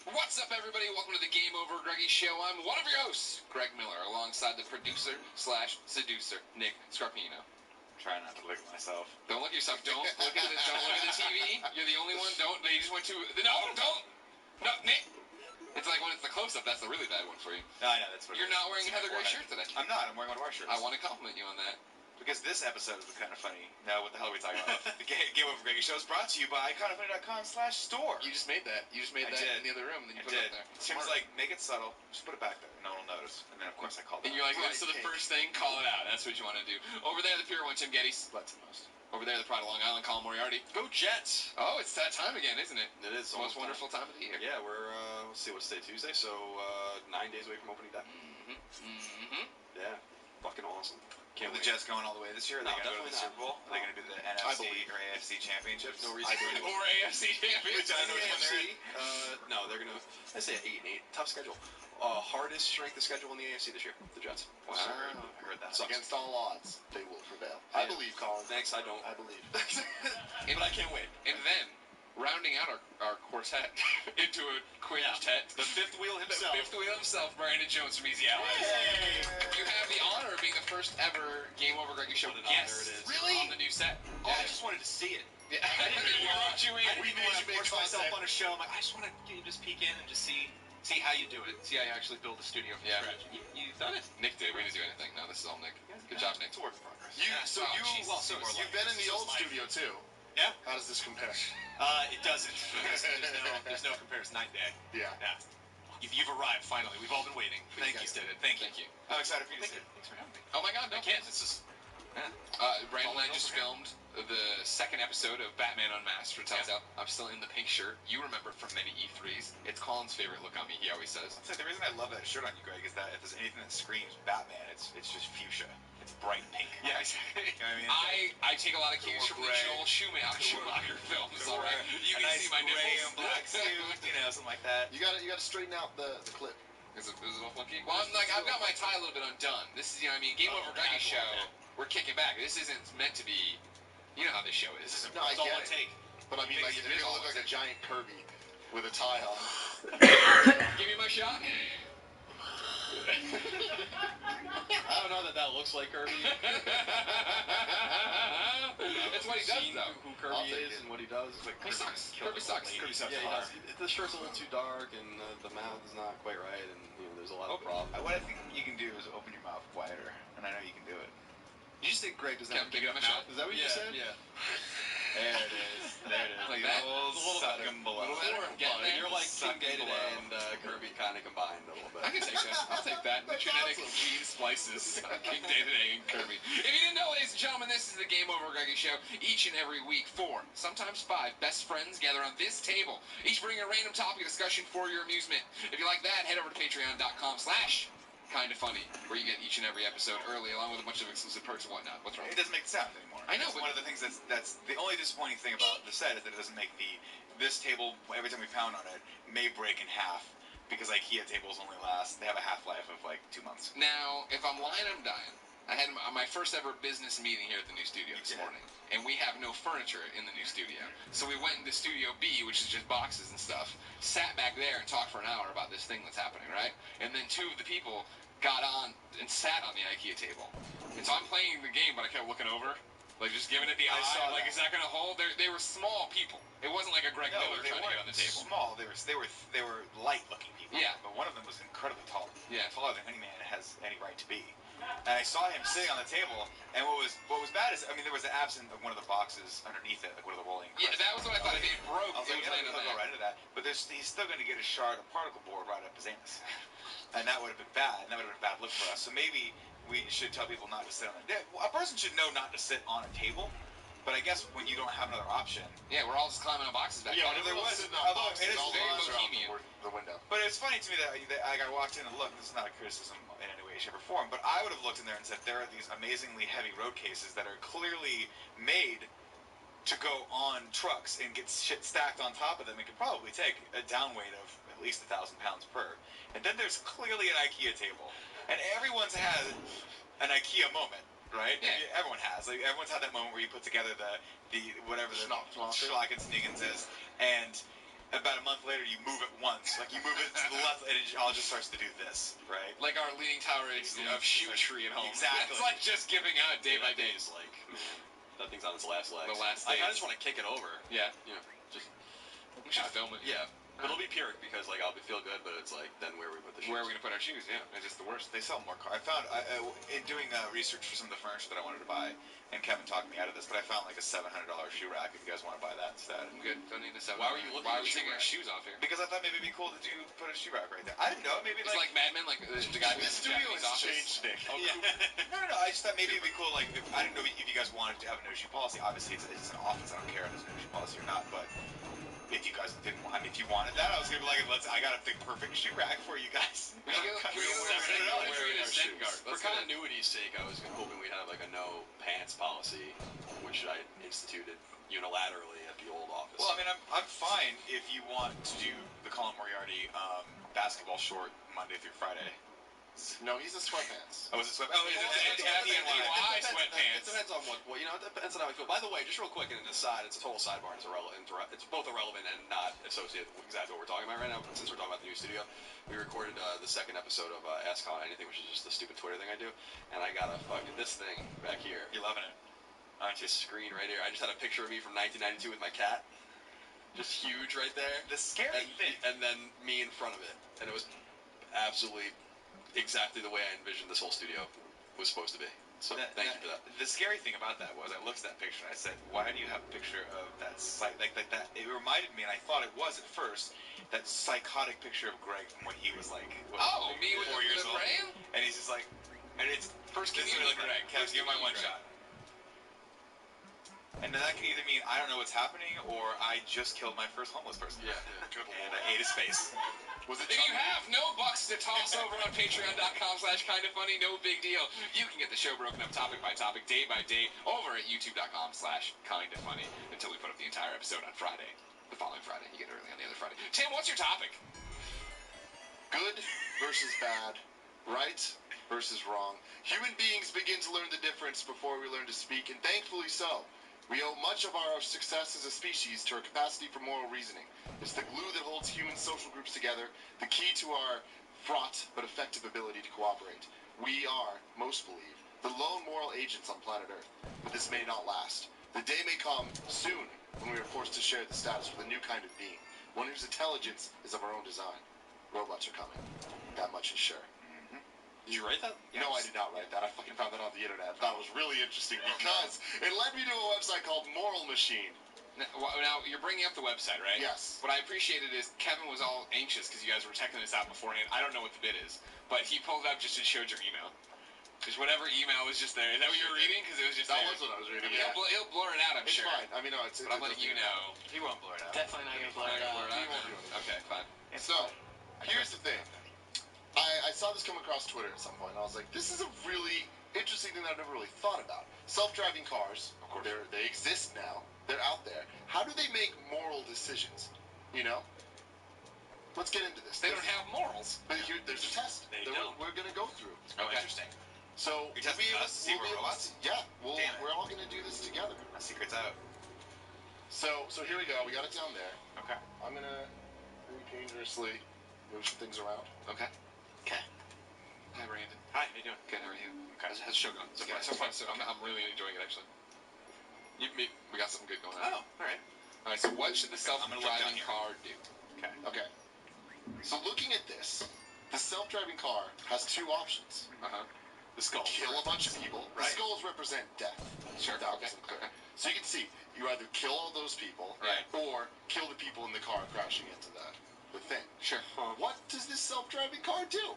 What's up, everybody? Welcome to the Game Over Greggy Show. I'm one of your hosts, Greg Miller, alongside the producer/seducer, Nick Scarpino. Try not to look at myself. Don't look at yourself. Don't look at the TV. You're the only one. Don't. They just went to. No, Nick. It's like when it's the close-up. That's the really bad one for you. No, I know, that's what You're not wearing a Heather Gray shirt today. I'm not. I'm wearing one of our shirts. I want to compliment you on that. Because this episode is Kind of Funny. Now, what the hell are we talking about? The Game Over Greggy Show is brought to you by kindafunny.com/store. You just made that. You just made that in the other room, and then you put it up there. Tim's like, make it subtle. Just put it back there. No one will notice. And then, of course, I called it And you're like, out. so the first thing, call it out. That's what you want to do. Over there, the Pure One, Tim Geddes. That's the most. Over there, the Pride of Long Island, Colin Moriarty. Go Jets! Oh, it's that time again, isn't it? It is. The most wonderful time of the year. Yeah, we're, let's see, what's today, Tuesday? So, 9 days away from opening day. Yeah, fucking awesome. Are the Jets going all the way this year? Are they going to go to the Super Bowl? Are they going to do the NFC or AFC championships? No reason to. Or AFC champions. Which I know which one they're in. No, they're going to, I say 8-8. Tough schedule. Hardest strength of schedule in the AFC this year, the Jets. Wow. I heard that. Sucks. Against all odds, they will prevail. I believe, Colin. Thanks, I don't. I believe. But I can't wait. And then, rounding out our quartet into a quintet. The fifth wheel The himself. fifth wheel himself, Brandon Jones from Easy Allies. You have the honor of being the first ever Game Over Greggy Show What an honor guest it is. really? On the new set. Oh, I just wanted to see it. Yeah. I didn't We brought you in. I didn't even want to big force myself concept. on a show. I'm like, I just want to just peek in and just see how you do it. See how you actually build a studio from Yeah. scratch. You've done it. Nick did. We didn't do anything. No, this is all Nick. Good job, Nick. It's a work in progress. You've been in the old studio too. Yeah. How does this compare? It doesn't. There's no comparison. Night and day. Yeah. You've arrived finally. We've all been waiting. You Thank guys you. did it. Thank you. Thank you. I'm excited for you to Thank see you. it. Thanks for having me. Oh my God, no. I can't. This is. Brandon and I just filmed the second episode of Batman Unmasked for Telltale. I'm still in the pink shirt. You remember from many E3s. It's Colin's favorite look on me, he always says. So the reason I love that shirt on you, Greg, is that if there's anything that screams Batman, it's just fuchsia. It's bright pink. Yeah, exactly. You know what I mean? I take a lot of cues from the gray. Joel Schumacher films, all right? You a can nice see my gray nipples. and black suit, something like that. You gotta straighten out the clip. Is it a little funky? Well, I've got my tie a little bit undone. This is, Game Over Greggy Show. We're kicking back. This isn't meant to be, you know how this show is. This isn't No, I It's all get one it. take. But I mean, like, if It you're is gonna all look like a giant Kirby with a tie on. Give me my shot. I don't know that looks like Kirby. That's what he does, Seen though. Who Kirby is and what he does. It's like He sucks. Kirby sucks. Kirby sucks Yeah, he hard. does. The shirt's a little too dark and the mouth is not quite right, and there's a lot of problems. What I think you can do is open your mouth wider, and I know you can do it. You just think Greg doesn't Can't have a pick big up my mouth? shot. Is that what you said? Yeah. There it is. There it is. Like the that? old It's a little suck better. 'em below. Little better. Getting there. You're like Suck King Dated below. and Kirby kind of combined a little bit. I can take that. I'll take that. The genetic gene splices. King Day-to-Day and Kirby. If you didn't know, ladies and gentlemen, this is the Game Over Greggy Show. Each and every week, 4, sometimes 5 best friends gather on this table. Each bring a random topic of discussion for your amusement. If you like that, head over to patreon.com/kindafunny, where you get each and every episode early, along with a bunch of exclusive perks and whatnot. What's wrong? It doesn't make the sound anymore. I know, It's but- one of the things that's the only disappointing thing about the set is that it doesn't make this table, every time we pound on it, may break in half because IKEA tables only last, they have a half-life of like 2 months. Now, if I'm lying, I'm dying. I had my first ever business meeting here at the new studio this morning, and we have no furniture in the new studio. So we went into Studio B, which is just boxes and stuff, sat back there and talked for an hour about this thing that's happening, right? And then two of the people got on and sat on the IKEA table. And so I'm playing the game, but I kept looking over, like just giving it the eye, like, is that going to hold? They were small people. It wasn't like a Greg Miller trying to get on the table. Small. They were light-looking people. Yeah. But one of them was incredibly tall. Yeah. Taller than any man has any right to be. And I saw him sitting on the table, and what was bad is, I mean, there was an absence of one of the boxes underneath it, like one of the rolling. Yeah, that was what I thought. If it broke, I was like, it would land on he'll go right into that. But he's still going to get a shard of particle board right up his anus. And that would have been bad, and that would have been a bad look for us. So maybe we should tell people not to sit on a table. A person should know not to sit on a table, but I guess when you don't have another option. Yeah, we're all just climbing on boxes back Yeah, there. there was although it is very bohemian. the window. But it's funny to me that I walked in and looked. This is not a criticism in any way, shape, or form. But I would have looked in there and said there are these amazingly heavy road cases that are clearly made to go on trucks and get shit stacked on top of them. It could probably take a down weight of at least 1,000 pounds per. And then there's clearly an IKEA table, and everyone's had an IKEA moment. Right? Yeah. Everyone has. Like, everyone's had that moment where you put together the whatever the Schlockensniggins is, and about a month later you move it once. Like, you move it to the left, and it all just starts to do this, right? Like our leaning tower of shoe tree at home. Exactly. It's like just giving out day by day. It's like, that thing's on its last legs. The last I days. just want to kick it over. Yeah. You know, just We should film it. yeah. But it'll be pyrrhic because like I'll feel good, but it's like then where we put the shoes. Where are we gonna put our shoes? Yeah, it's just the worst. They sell more cars. I found, in doing research for some of the furniture that I wanted to buy, and Kevin talked me out of this, but I found like a $700 shoe rack if you guys want to buy that instead. I'm good. Don't need the seven. Why were you looking Why are at we shoe taking our rack? shoes off here? Because I thought maybe it'd be cool to put a shoe rack right there. I didn't know. Maybe It's like Mad Men, like the guy who The has studio Japanese has office. changed, Nick. No. I just thought maybe it'd be cool. Like, I didn't know if you guys wanted to have a no shoe policy. Obviously, it's an office. I don't care if there's a no shoe policy or not. But if you guys didn't want, if you wanted that, I was gonna be like, I got a big perfect shoe rack for you guys. We should For continuity's sake, I was hoping we'd have like a no pants policy, which I instituted unilaterally at the old office. Well, I mean, I'm fine if you want to do the Colin Moriarty basketball short Monday through Friday. No, he's a sweatpants. Oh, was it sweat? Oh, It it's depends It depends on what you know. It depends on how I feel. By the way, just real quick, and aside, it's a total sidebar. It's irrelevant. It's both irrelevant and not associated with exactly what we're talking about right now. Since we're talking about the new studio, we recorded the second episode of Ask Colin Anything, which is just the stupid Twitter thing I do. And I got this thing back here. You're loving it, aren't you? This screen right here. I just had a picture of me from 1992 with my cat, just huge right there. The scary thing. And then me in front of it, and it was absolutely exactly the way I envisioned this whole studio was supposed to be. So thank you for that. The scary thing about that was I looked at that picture and I said, why do you have a picture of that site like that? It reminded me, and I thought it was at first, that psychotic picture of Greg from when he was like, Me with 4 years the old. crayon? And he's just like, and it's First this is communion really Greg. Greg. First Give my communion one Greg. shot. And then that could either mean I don't know what's happening, or I just killed my first homeless person. Yeah. And I ate his face. Was it If you have no bucks to toss over on patreon.com/kindafunny, no big deal. You can get the show broken up topic by topic, day by day, over at youtube.com/kindafunny until we put up the entire episode on Friday. The following Friday. You get it early on the other Friday. Tim, what's your topic? good versus bad, right versus wrong? Human beings begin to learn the difference before we learn to speak, and thankfully so. We owe much of our success as a species to our capacity for moral reasoning. It's the glue that holds human social groups together, the key to our fraught but effective ability to cooperate. We are, most believe, the lone moral agents on planet Earth, but this may not last. The day may come soon when we are forced to share the status with a new kind of being, one whose intelligence is of our own design. Robots are coming. That much is sure. Did you write that? No, I did not write that. I fucking found that on the internet. That was really interesting because it led me to a website called Moral Machine. Now, you're bringing up the website, right? Yes. What I appreciated is Kevin was all anxious because you guys were checking this out beforehand. I don't know what the bid is, but he pulled it up just and showed your email. Just whatever email was just there. Is that what you were reading? Because it was just That there. was what I was reading. I mean, Yeah. he'll blur it out, I'm It's sure. fine. I mean, no, it's. But I'm letting you know. He won't blur it out. Definitely not gonna blur it Not gonna blur out. it out? He won't do it. Okay, fine. So, here's the thing. I saw this come across Twitter at some point, and I was like, this is a really interesting thing that I've never really thought about. Self-driving cars, of course, they exist now. They're out there. How do they make moral decisions? You know? let's get into this. They don't have morals. But there's a test They that don't. we're going to go through. Oh, Okay. interesting. So You're testing us to see if we're robots? Yeah, Damn it. we're all going to do this together. My secret's out. So here we go. We got it down there. Okay. I'm going to very dangerously move some things around. Okay. Okay. Hi, Brandon. Hi, how you doing? Good, how are you? Okay. How's the show going? So far, so far. So I'm really enjoying it, actually. We got something good going on. Oh, alright. All right, so what should the I'm gonna look down self-driving here. car do? Okay. Okay. So looking at this, the self-driving car has two options. Uh-huh. The skull. Kill a bunch of people. Right. The skulls represent death. Sure. That Okay. wasn't clear. Okay. So you can see, you either kill all those people, Right. or kill the people in the car crashing into the thing. Sure. What does this self-driving car do?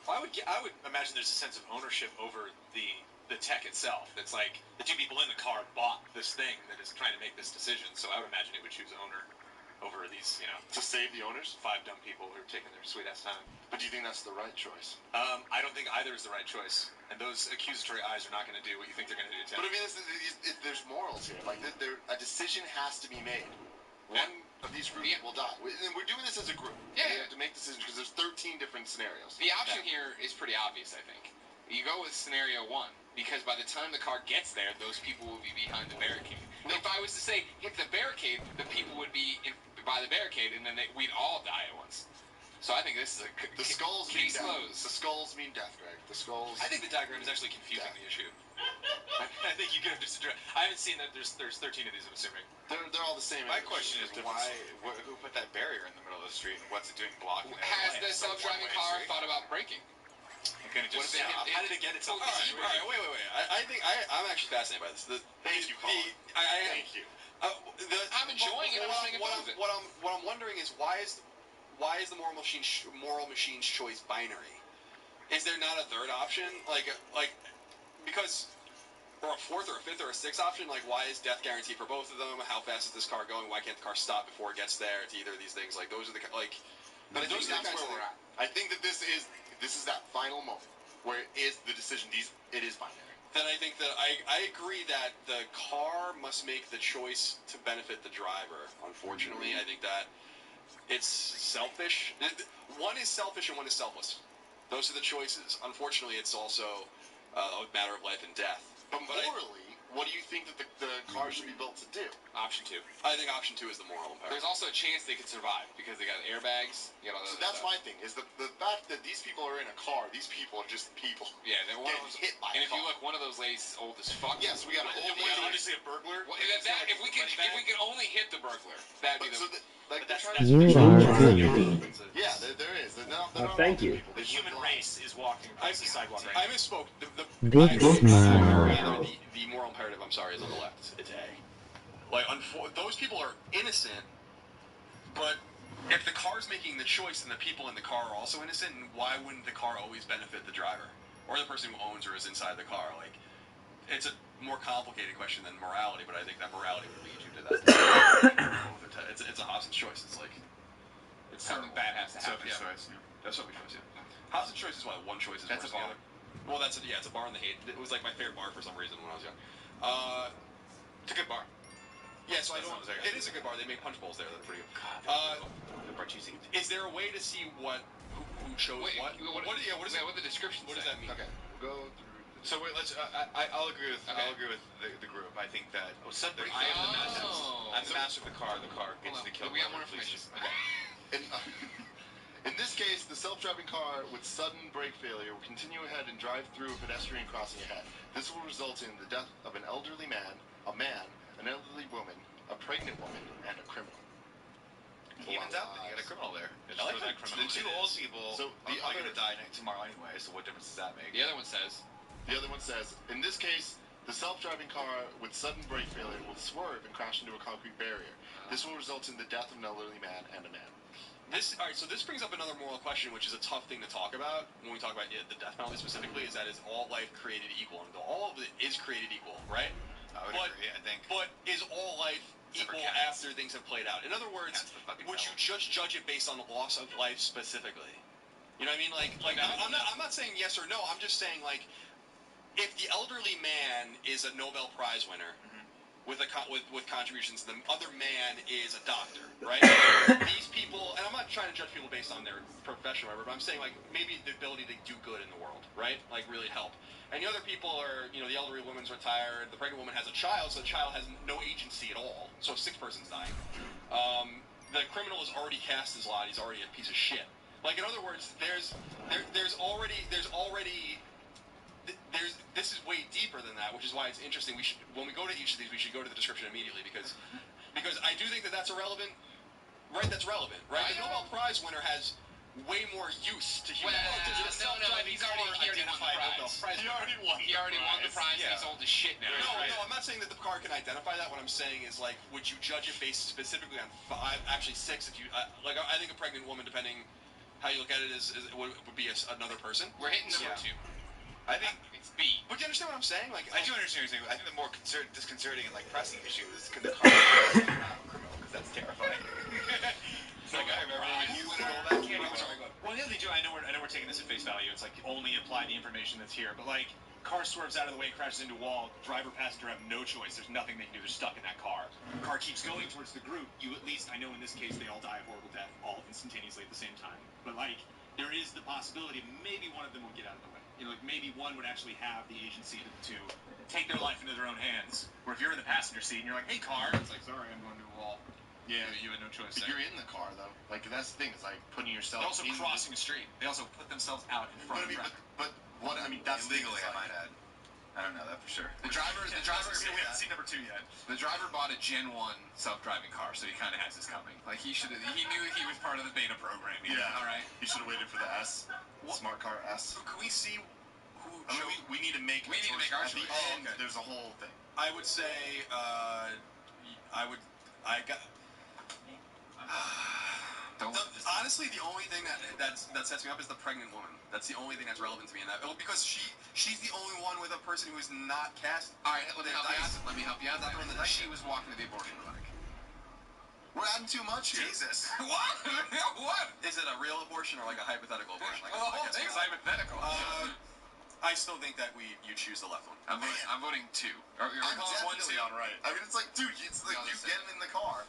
Well, I would imagine there's a sense of ownership over the tech itself. It's like the two people in the car bought this thing that is trying to make this decision, so I would imagine it would choose owner over these, To save the owners? 5 dumb people who are taking their sweet-ass time. But do you think that's the right choice? I don't think either is the right choice, and those accusatory eyes are not going to do what you think they're going to do, Tim. But I mean, there's morals here. Like, a decision has to be made. One of these groups will die. And we're doing this as a group. Yeah, We yeah. have to make decisions because there's 13 different scenarios. The option here is pretty obvious, I think. You go with scenario 1, because by the time the car gets there, those people will be behind the barricade. If I was to say, hit the barricade, the people would be by the barricade, and then we'd all die at once. So I think this is The skulls mean case death. closed. The skulls mean death, Greg. The skulls. I think the diagram is actually confusing the issue. I think you could have just addressed. I haven't seen that there's 13 of these, I'm assuming. They're all the same. My image, question is just why? Who put that barrier in the middle of the street? And what's it doing blocking that Has lane? the It's a self-driving one-way car street. thall about braking? Can it What just if stop? it- How did it get itself? Well, All right, wait. I think I'm actually fascinated by this. Thank you, Colin. Thank you. I'm enjoying it. I'm just saying it. What I'm wondering is why is the moral machine's choice binary? Is there not a third option? Because or a fourth or a fifth or a sixth option? Like, why is death guaranteed for both of them? How fast is this car going? Why can't the car stop before it gets there? To either of these things, like those are the like. But I think those are the that's kinds where of we're at. I think that this is that final moment where it is the decision. It is binary. Then I think that I agree that the car must make the choice to benefit the driver. Unfortunately, I think that it's selfish. One is selfish and one is selfless. Those are the choices. Unfortunately, it's also a matter of life and death. But morally, what do you think that the car should be built to do? Option 2. I think option 2 is the moral imperative. There's also a chance they could survive because they got airbags. You got all So that that's stuff. my thing, is the fact that these people are in a car, these people are just people. Yeah, they're one of Getting those. hit by And a if you car. look, one of those ladies is old as fuck. Yes, we got an old If lady. obviously a burglar. Well, if we could only hit the burglar, that'd be But the. so like But they're that's trying to- You are good. Yeah, there is. They're not all thank good you. people. The They human live lives. race is walking across the sidewalk right I now. misspoke. Big smile. The moral imperative, I'm sorry, is on the left. It's A. Like, those people are innocent, but if the car's making the choice and the people in the car are also innocent, why wouldn't the car always benefit the driver? Or the person who owns or is inside the car? Like, it's a more complicated question than morality, but I think that morality would lead you to that. It's a hostage choice. It's like... It's Something bad has to happen. Sophie's choice. That's Sophie's choice, yeah. Hostage choice is what? One choice is That's worse a bar. than the other. Well, it's a bar in the hate. It was like my favorite bar for some reason when I was young. It's a good bar. Yeah, so I That don't. sounds like It is a good bar. They make punch bowls there. They're pretty good. The bar cheesy. Is there a way to see who chose Wait, what? what the description What does say? that mean? Okay, we'll go through. So wait, let's. I'll agree with. Okay. I'll agree with the group. I think that. Sudbury. I am the master. Oh. I'm the master of the car. The car gets Hold to on. kill. We got more whoever information. pleases. In this case, the self-driving car with sudden brake failure will continue ahead and drive through a pedestrian crossing ahead. This will result in the death of an elderly man, an elderly woman, a pregnant woman, and a criminal. It evens out. Then you got a criminal there. It's I like for that the criminal. two old people. So the are other- going to die tomorrow anyway. So what difference does that make? The other one says. The other one says, in this case, the self-driving car with sudden brake failure will swerve and crash into a concrete barrier. This will result in the death of an elderly man and a man. All right, so this brings up another moral question, which is a tough thing to talk about when we talk about the death penalty specifically. Is that is all life created equal? And all of it is created equal, right? I would agree. I think. But is all life Except for equal cats. after things have played out? In other words, Cats the fucking would you devil. just judge it based on the loss of life specifically? You know what I mean? I'm not saying yes or no. I'm just saying, like, if the elderly man is a Nobel Prize winner, with contributions. The other man is a doctor, right? These people, and I'm not trying to judge people based on their profession or whatever, but I'm saying like maybe the ability to do good in the world, right? Like really help. And the other people are, you know, the elderly woman's retired, the pregnant woman has a child, so the child has no agency at all. So a sick person's dying. The criminal is already cast his lot. He's already a piece of shit. Like in other words, there's this is way deeper than that, which is why it's interesting. We should, when we go to each of these, we should go to the description immediately because I do think that that's irrelevant. Right, that's relevant. Right, the Nobel Prize winner has way more use to humanity. No, he's already won the prize. He already won the prize. And he's old as shit now. No, I'm not saying that the car can identify that. What I'm saying is like, would you judge it based specifically on 5, actually 6? If you like, I think a pregnant woman, depending how you look at it, would be another person. We're hitting number 2. I think it's B. But do you understand what I'm saying? Like, I do understand what you're saying. I think the more disconcerting and like pressing issue is the car is not criminal, because that's terrifying. So I remember when you well, the other thing too, I know we're taking this at face value. It's like only apply the information that's here, but like car swerves out of the way, crashes into a wall. Driver, passenger have no choice. There's nothing they can do. They're stuck in that car. Car keeps going towards the group. You at least, I know in this case they all die a horrible death, all instantaneously at the same time. But like there is the possibility maybe one of them will get out of the way. You know, like maybe one would actually have the agency to take their life into their own hands. Or if you're in the passenger seat and you're like, hey car, it's like, sorry, I'm going to a wall. Yeah, you had no choice. But you're in the car though. Like that's the thing. It's like putting yourself. They're also crossing a street. They also put themselves out in front of the driver. But what I mean, that's Legally, I might add. I don't know that for sure. The driver. We haven't seen number 2 yet. The driver bought a Gen 1 self-driving car, so he kind of has this coming. Like he knew he was part of the beta program. Yeah. All right. You should have waited for the S. Smart car S. So can we see who? We need to make. We need to make our choice. At the end, there's a whole thing. I would say, honestly, the only thing that sets me up is the pregnant woman. That's the only thing that's relevant to me in that. Because she's the only one with a person who is not cast. All right, let me help you out. She was walking to the abortion clinic. We're adding too much here. Jesus. What? What? Is it a real abortion or like a hypothetical abortion? The whole thing's hypothetical. I still think that you choose the left one. I'm voting 2. You're I'm calling 1, 2. definitely on right. I mean, it's like, dude, it's like you getting in the car.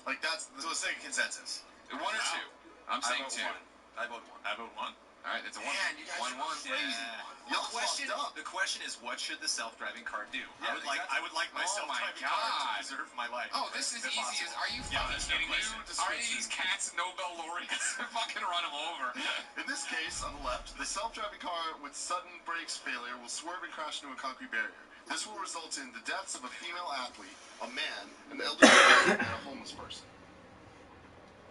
Like that's. So let's take a consensus. 1 or 2. I'm saying 2. I vote 1. I vote 1. All right, it's a 1. Man, you guys 1-1. are crazy. Y'all fucked up. The question is, what should the self-driving car do? Yeah, I would like my self-driving car to preserve my life. Oh, this is easy as. Are you fucking kidding me? Are these cats Nobel laureates? Fucking run them over. In this case, on the left, the self-driving car with sudden brakes failure will swerve and crash into a concrete barrier. This will result in the deaths of a female athlete, a man, an elderly man, and a homeless person.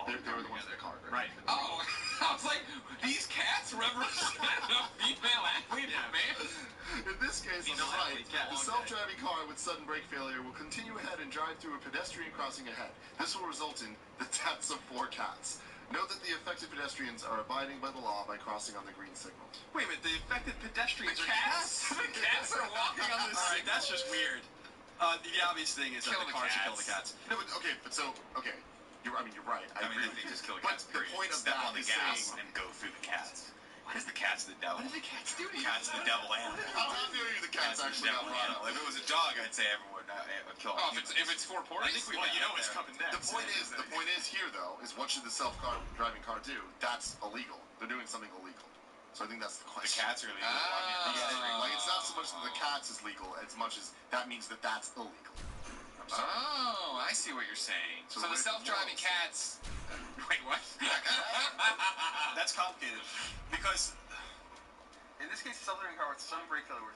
They were the ones in the car, Right. Oh, I was like, these cats represent a female athlete, man. In this case, on the right, the self-driving car with sudden brake failure will continue ahead and drive through a pedestrian crossing ahead. This will result in the deaths of 4 cats. Note that the affected pedestrians are abiding by the law by crossing on the green signal. Wait a minute, the affected pedestrians The are cats? The cats are walking on the All right, signal. that's just weird. The obvious thing is that the cars should kill the cats. No, but okay, you're right. I mean, agree I think with just you. kill the But cats. the point of Step that on the is gas saying, and go through the cats. Because the cat's the devil. What do the cats do to you? Cat's the devil animal. how do the cats actually got brought up? If it was a dog, I'd say everyone would kill Oh, him. if it's 4 porties? I think we it's coming next. The point is here though is what should the self-driving car do? That's illegal. They're doing something illegal. So I think that's the The question. cats are illegal. Like it's not so much that the cats is legal as much as that means that that's illegal. Oh, I see what you're saying. So the self-driving cats. Wait, what? That's complicated. Because in this case, the self-driving car with sudden brake failure.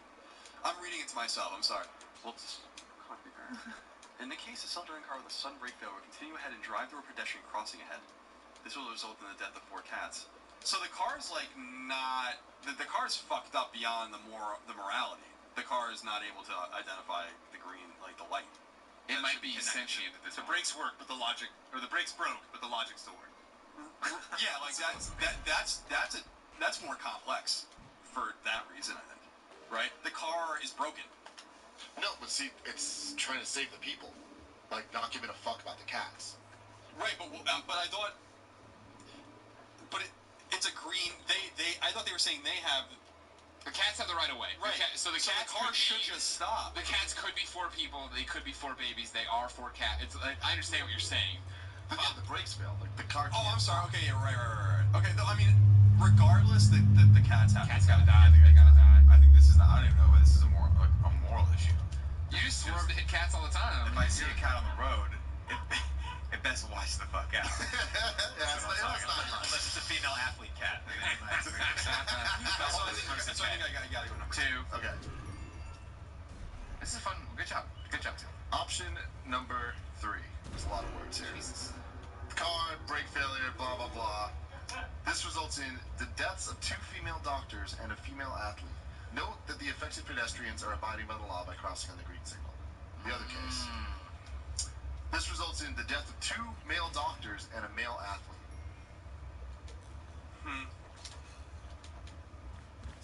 I'm reading it to myself. I'm sorry. Well, it's in the case of self-driving car with a sudden brake failure, continue ahead and drive through a pedestrian crossing ahead. This will result in the death of 4 cats. So the car's like not. The car's fucked up beyond the morality. The car is not able to identify the green, like the light. It might be sentient at this The point. brakes work, but the logic, or the brakes broke, but the logic still worked. Yeah, like that's more complex for that reason, I think. Right? The car is broken. No, but see, it's trying to save the people, like not giving a fuck about the cats. Right, but I thought, it's a green. I thought they were saying they have. The cats have the right of way. Right. So the car should just stop. The cats could be for people. They could be for babies. They are for cat. I understand what you're saying. But yeah, the brakes failed. Like the car. Oh, I'm sorry. Okay, yeah, right. Okay, though, I mean, regardless, the cats have. Cats gotta die. They gotta die. I think this is not. I don't even know if this is a moral issue. You just swerve to hit cats all the time. If I see a cat on the road, it best watch the fuck out. Unless it's a female athlete cat. So I think I gotta go number 2. Okay. This is fun. Good job. Good job, Tim. Option number 3. There's a lot of words here. Jesus. Car, brake failure, blah, blah, blah. This results in the deaths of 2 female doctors and a female athlete. Note that the affected pedestrians are abiding by the law by crossing on the green signal. The other case. This results in the death of 2 male doctors and a male athlete.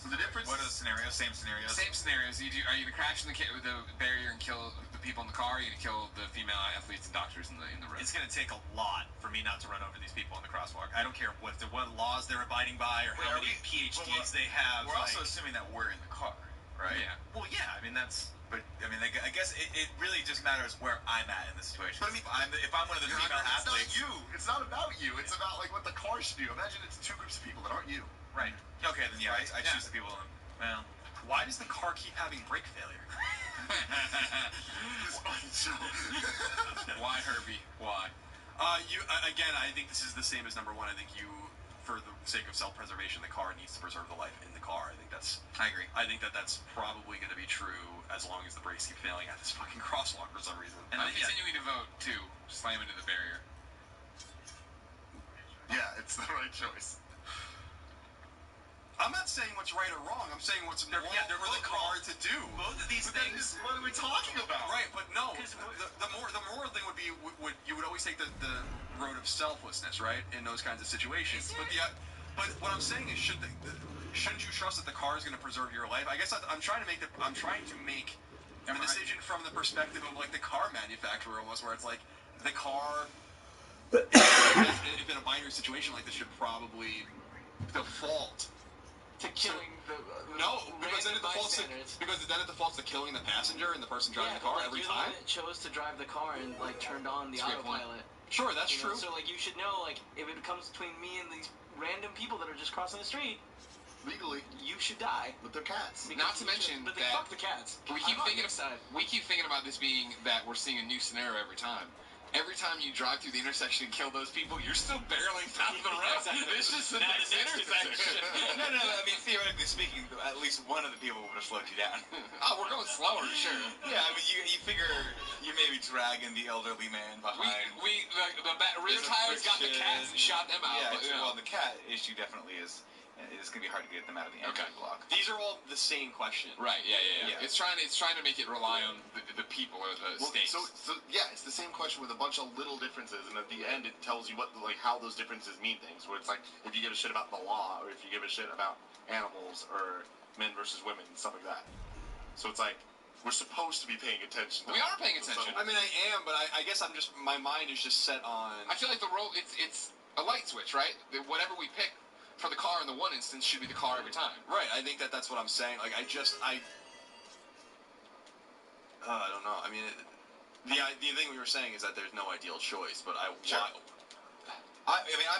So the difference. What are the scenarios? Same scenarios. Same scenarios. Are you gonna crash in the barrier and kill the people in the car? Or are you gonna kill the female athletes and doctors in the road? It's going to take a lot for me not to run over these people in the crosswalk. I don't care what laws they're abiding by or how many PhDs they have. We're also assuming that we're in the car, right? Yeah. Well, yeah. I mean, that's. But I mean, I guess it really just matters where I'm at in the situation. But I mean, if I'm one of the female athletes, it's not you. It's not about you. It's about like what the car should do. Imagine it's 2 groups of people that aren't you. Right. Okay, then yeah, I choose the people. Well, why does the car keep having brake failure? Why, Herbie? Why? Again, I think this is the same as number 1. I think for the sake of self-preservation, the car needs to preserve the life in the car. I agree. I think that's probably going to be true as long as the brakes keep failing at this fucking crosswalk for some reason. And I'm continuing to vote to slam into the barrier. Yeah, it's the right choice. I'm not saying what's right or wrong. I'm saying what's moral for the car to do. Both of these things. What are we talking about? Right, but no. The moral thing would be you would always take the road of selflessness, right, in those kinds of situations. But what I'm saying is, shouldn't you trust that the car is going to preserve your life? I guess I'm trying to make the decision from the perspective of like the car manufacturer almost, where it's like the car. If in a binary situation like this, should probably default to killing the because then it defaults to killing the passenger and the person driving the car every time. You're the one that chose to drive the car and like turned on the autopilot. Sure, that's true. So like you should know, like if it comes between me and these random people that are just crossing the street, legally you should die with their cats. Not to mention but they fuck the cats. We keep thinking about this being that we're seeing a new scenario every time. Every time you drive through the intersection and kill those people, you're still barreling down the road. This is the next intersection. No. I mean, theoretically speaking, at least one of the people would have slowed you down. Oh, we're going slower, sure. Yeah, I mean, you figure you may be dragging the elderly man behind. The rear tires got the cats and shot them out. Yeah, well, the cat issue definitely is. It's gonna be hard to get them out of the entry block. These are all the same question. Right. Yeah. It's trying to make it rely on the people or the states. So yeah, it's the same question with a bunch of little differences, and at the end it tells you how those differences mean things. Where it's like if you give a shit about the law, or if you give a shit about animals, or men versus women, and stuff like that. So it's like we're supposed to be paying attention. We are paying attention. I mean, I am, but I guess my mind is just set on. I feel like it's a light switch, right? Whatever we pick for the car in the one instance should be the car every time. Right. I think that's what I'm saying. Like I don't know. I mean, the thing we were saying is that there's no ideal choice, but I'm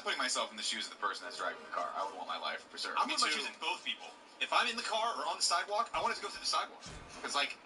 putting myself in the shoes of the person that's driving the car. I would want my life preserved. I'm putting my shoes in both people. If I'm in the car or on the sidewalk, I want it to go through the sidewalk. Because, like,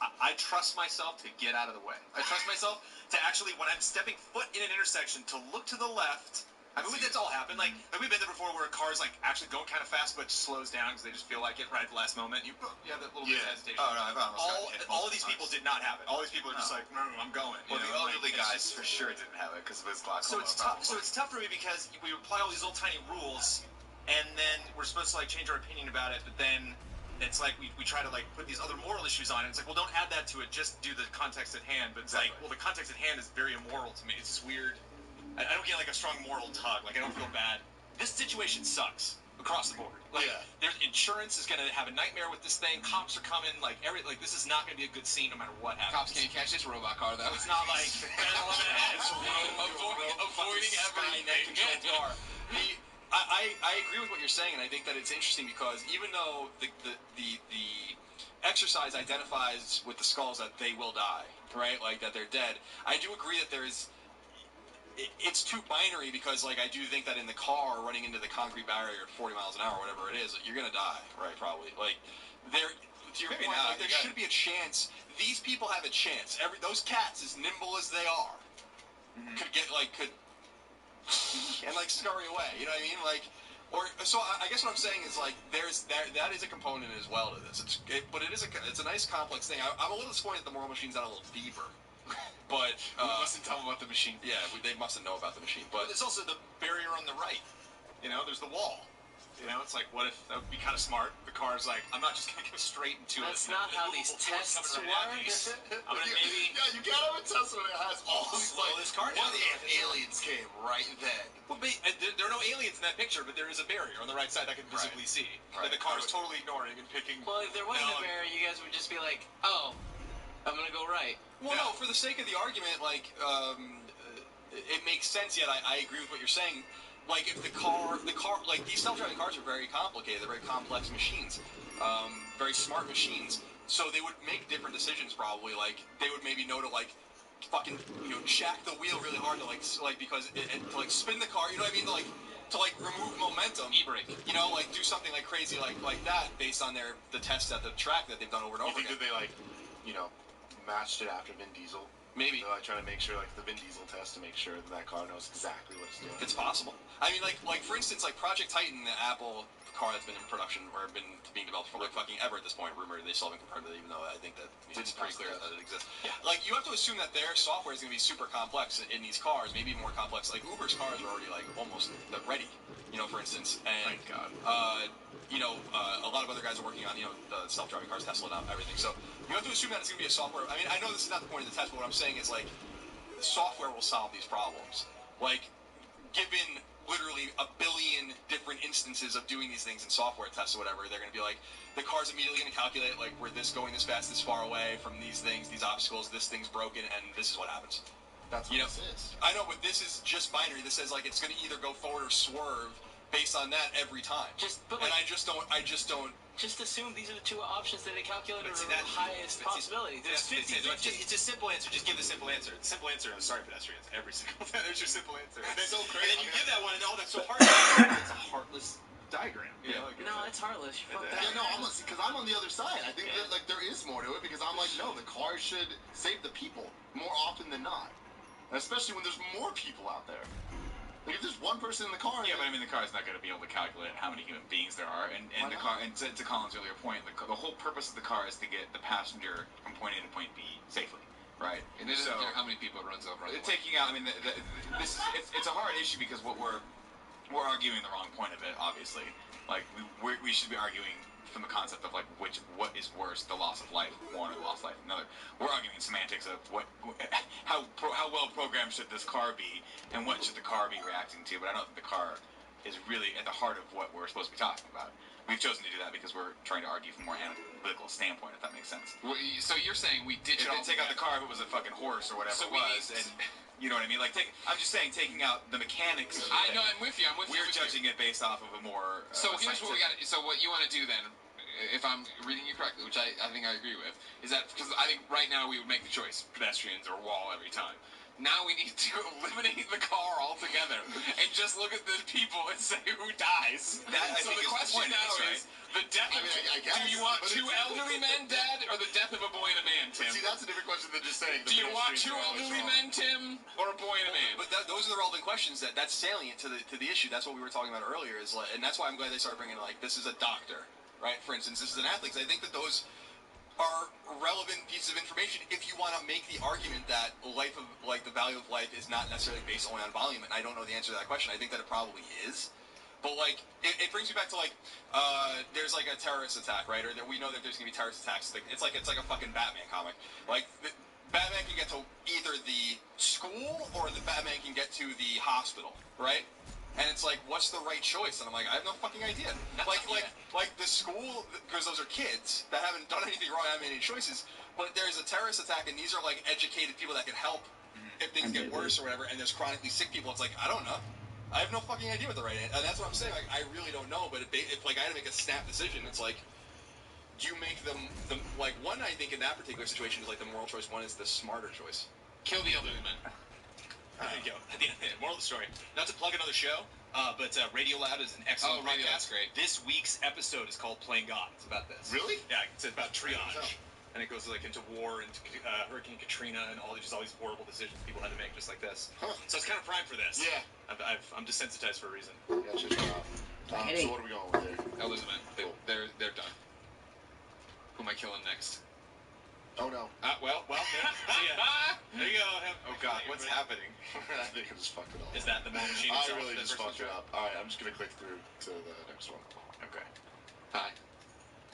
I trust myself to get out of the way. I trust myself to actually, when I'm stepping foot in an intersection, to look to the left. I mean, that's all happened. Like we've been there before where a car's, like, actually going kind of fast, but slows down because they just feel like it right at the last moment. You have that little bit of hesitation. Oh, no, I've almost gotten hit all of these people did not have it. All these people are just like, no, I'm going. Well, the elderly guys for sure didn't have it because of his glaucoma. So it's tough. So it's tough for me because we apply all these little tiny rules, and then we're supposed to like change our opinion about it, but then it's like we try to like put these other moral issues on it. It's like, well, don't add that to it. Just do the context at hand. But it's like, well, the context at hand is very immoral to me. It's just weird. I don't get like a strong moral tug. Like I don't feel bad. This situation sucks across the board. Like, there's insurance is gonna have a nightmare with this thing. Cops are coming. Like this is not gonna be a good scene no matter what happens. Cops can't catch this robot car though. It's not like avoiding everything. Car. I I agree with what you're saying, and I think that it's interesting because even though the exercise identifies with the skulls that they will die, right? Like that they're dead. I do agree that it's too binary because, like, I do think that in the car running into the concrete barrier at 40 miles an hour, whatever it is, you're gonna die, right? Probably. Like, to your point, like, there should be a chance. These people have a chance. Those cats, as nimble as they are, could and like scurry away. You know what I mean? Like, so I guess what I'm saying is like that is a component as well to this. But it's a nice complex thing. I'm a little disappointed the moral machine's not a little deeper. But we mustn't tell them about the machine. Yeah, they mustn't know about the machine. But there's also the barrier on the right. You know, there's the wall. You know, it's like, what if that would be kind of smart? The car's like, I'm not just going to go straight into it. That's not how these tests work. I'm going to maybe... Yeah, you can't have a test when it has all these, slow this car down. What if aliens came right then? Well, there are no aliens in that picture, but there is a barrier on the right side that I can visibly see. That the car is totally ignoring and picking... Well, if there wasn't a barrier, you guys would just be like, oh, I'm going to go right. Well, no, for the sake of the argument, like, it makes sense, yet I agree with what you're saying. Like, if the car, like, these self-driving cars are very complicated. They're very complex machines, very smart machines. So they would make different decisions, probably. Like, they would maybe know to, like, fucking, shack the wheel really hard to, like because, to, like, spin the car, you know what I mean? To remove momentum. E-brake. You know, like, do something, like, crazy like that based on the tests at the track that they've done over and over again. You think that they, matched it after Vin Diesel? Maybe. So I try to make sure, the Vin Diesel test to make sure that car knows exactly what it's doing. It's possible. I mean, like for instance, like Project Titan, the Apple car that's been in production or been being developed for fucking ever at this point. Rumored they still haven't confirmed it, even though I think that it's pretty clear that it exists. Yeah. Like you have to assume that their software is going to be super complex in these cars, maybe more complex. Like Uber's cars are already almost ready. For instance, and thank God. A lot of other guys are working on the self-driving cars, Tesla, and everything. So you have to assume that it's going to be a software. I mean, I know this is not the point of the test, but what I'm saying is the software will solve these problems. Like, given literally a billion different instances of doing these things in software tests or whatever, they're going to be like, the car's immediately going to calculate, like, we're going this fast, this far away from these things, these obstacles, this thing's broken, and this is what happens. That's what this is. I know, but this is just binary. This says, it's going to either go forward or swerve based on that every time. I just don't... Just assume these are the two options that they calculated are the highest possibility. There's 50-50. It's a simple answer. Just give the simple answer. The simple answer is sorry, pedestrians. Every single time. There's your simple answer. That's so crazy. And then you give that one, and that's so hard. It's a heartless diagram. No, it's heartless. You fucked up. Yeah, no, because I'm on the other side. I think that there is more to it because I'm like, no, the car should save the people more often than not, especially when there's more people out there. Like if there's one person in the car. Yeah, but I mean the car is not going to be able to calculate how many human beings there are, and the car. And to Colin's earlier point, the whole purpose of the car is to get the passenger from point A to point B safely, right? And it doesn't care how many people it runs over. Taking out, I mean, it's a hard issue because what we're arguing the wrong point of it, obviously. Like we should be arguing from the concept of what is worse, the loss of life, one or the loss of life another. We're arguing semantics of how well programmed should this car be, and what should the car be reacting to. But I don't think the car is really at the heart of what we're supposed to be talking about. We've chosen to do that because we're trying to argue from a more analytical standpoint, if that makes sense. Well, so you're saying we ditch it all? Take out the car if it was a fucking horse or whatever it was, and you know what I mean? I'm just saying, taking out the mechanics of it. I'm with you. We're judging it based off of a more. So here's what we got. So what you want to do then, if I'm reading you correctly, which I think I agree with, is that because I think right now we would make the choice pedestrians or wall every time. Now we need to eliminate the car altogether and just look at the people and say who dies. So the question now is the death of... do you want two elderly men dead or the death of a boy and a man, Tim? See, that's a different question than just saying... Do you want two elderly men, Tim, or a boy and a man? But those are the relevant questions. That's salient to the issue. That's what we were talking about earlier. And that's why I'm glad they started bringing this is a doctor, right? For instance, this is an athlete. I think that those are relevant pieces of information if you want to make the argument that the value of life is not necessarily based only on volume. And I don't know the answer to that question. I think that it probably is. But it brings me back to there's a terrorist attack, right? Or that we know that there's gonna be terrorist attacks. It's like a fucking Batman comic. Batman can get to either the school or the Batman can get to the hospital, right? And it's what's the right choice? And I'm I have no fucking idea. Like the school, because those are kids that haven't done anything wrong, haven't made any choices. But there's a terrorist attack, and these are educated people that can help if things get worse or whatever. And there's chronically sick people. It's I don't know. I have no fucking idea what the right answer. And that's what I'm saying. Like, I really don't know. But if like I had to make a snap decision, it's like, do you make the like one? I think in that particular situation is like the moral choice. One is the smarter choice. Kill the elderly men. There you go. At the end, moral of the story. Not to plug another show, but Radio Lab is an excellent podcast. Great. This week's episode is called Playing God. It's about this. Really? Yeah, it's about triage. And it goes like into war and Hurricane Katrina and all these horrible decisions people had to make just like this. Huh. So it's kind of primed for this. Yeah. I'm desensitized for a reason. Gotcha. So what are we going with here? Elders men. They're done. Who am I killing next? Oh no. Well, see ya. There you go. Oh God, what's happening? I think I just fucked it all. Is that the Mole Machine I itself? really That just first fucked it one? up. Alright, I'm just gonna click through to the next one. Okay. Hi.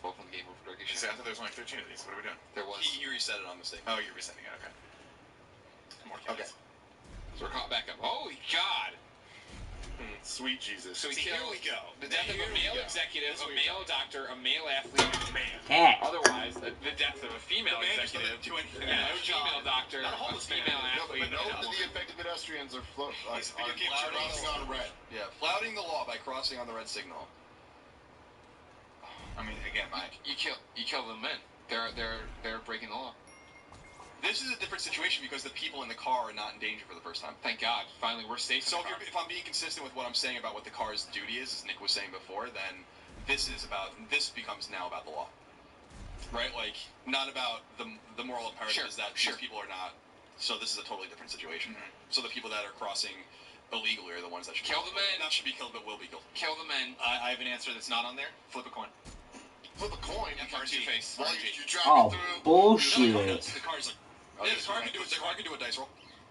Welcome to Game Over Turkey Show. I thought there was only 13 of these. What are we doing? There was. He reset it on mistake. Oh, you're resetting it. Okay. More Okay. kills. So we're caught back up. Holy God! Sweet Jesus. So we See, here kill we go. the death of a Here we male go. executive, a male doctor, a male athlete, man. Cat. Otherwise, the death of a female The man just executive, doesn't do anything. a female doctor, Not a a homeless man. female No, athlete. but note that the affected pedestrians are Spelunking crossing on red. Yeah, flouting the law by crossing on the red signal. I mean, again, You kill the men. They're breaking the law. This is a different situation because the people in the car are not in danger for the first time. Thank God. Finally, we're safe. So in the car. if I'm being consistent with what I'm saying about what the car's duty is, as Nick was saying before, then this becomes now about the law, right? Like not about the moral imperative is that these people are not. So this is a totally different situation. So the people that are crossing illegally are the ones that should Kill the men. Not should be killed, but will be killed. Kill the men. I have an answer that's not on there. Flip a coin. Flip a coin. Two-Face. Well, you drive Oh, it through. bullshit. The car's like, Yeah, the car can do it. The car can do a dice roll.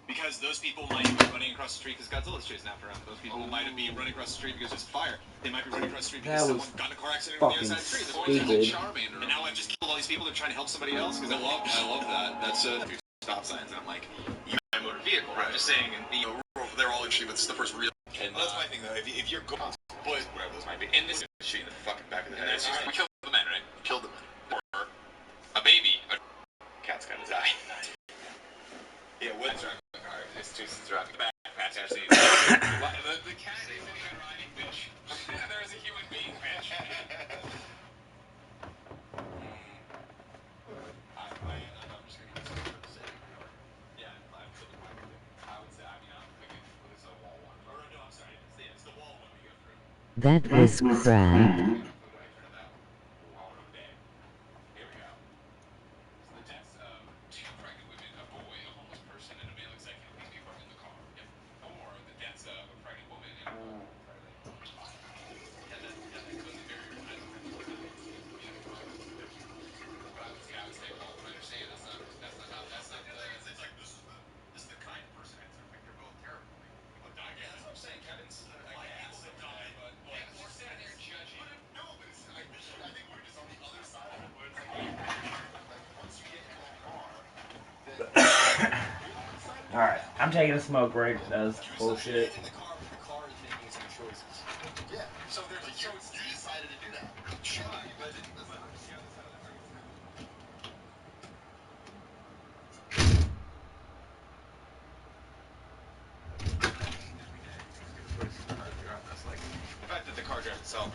because those people might be running across the street because Godzilla's chasing after them. Those people might be running across the street because there's a fire. They might be running across the street because That someone was got in a car accident on the other fucking side of the street. stupid. Charmander. And now I've just killed all these people that are trying to help somebody else because I love that. That's stop signs. And I'm like, you have a motor vehicle. I'm just saying, and they're all interested, but it's the first real. And well, that's my thing though. If you're going, boys, whatever those might be, in this shoot in the fucking back of the head. that's just We killed the men, right? Killed them. Or a baby. A cat's gotta die. yeah, what? It's too driving back past our seat. The cat isn't even riding fish. There is a human being fish. I'm just gonna use it for the sake. Yeah, I'm flipping my way. I would say, I'm thinking this is a wall one. Or no, I'm sorry, it's the wall one we go through. That was crap. Here we go. So the deaths of two pregnant women, a boy, a homeless person, and a male executive. These people are in the car. Yep. Or the deaths of a pregnant woman and a that goes in very I would say, well, I understand. That's not it's like this is the kind of person I think they're both terrible. People die. Yeah, that's what I'm saying. Kevin's like people that die, but we're sitting there judging. No, but I think we're just on the other side of it where it's like once you get in that car, then Alright, I'm taking a smoke break. That's bullshit. In the car, but the car is making its own choices. yeah. So there's you decided to do that. Sure, but The fact that the car drives itself,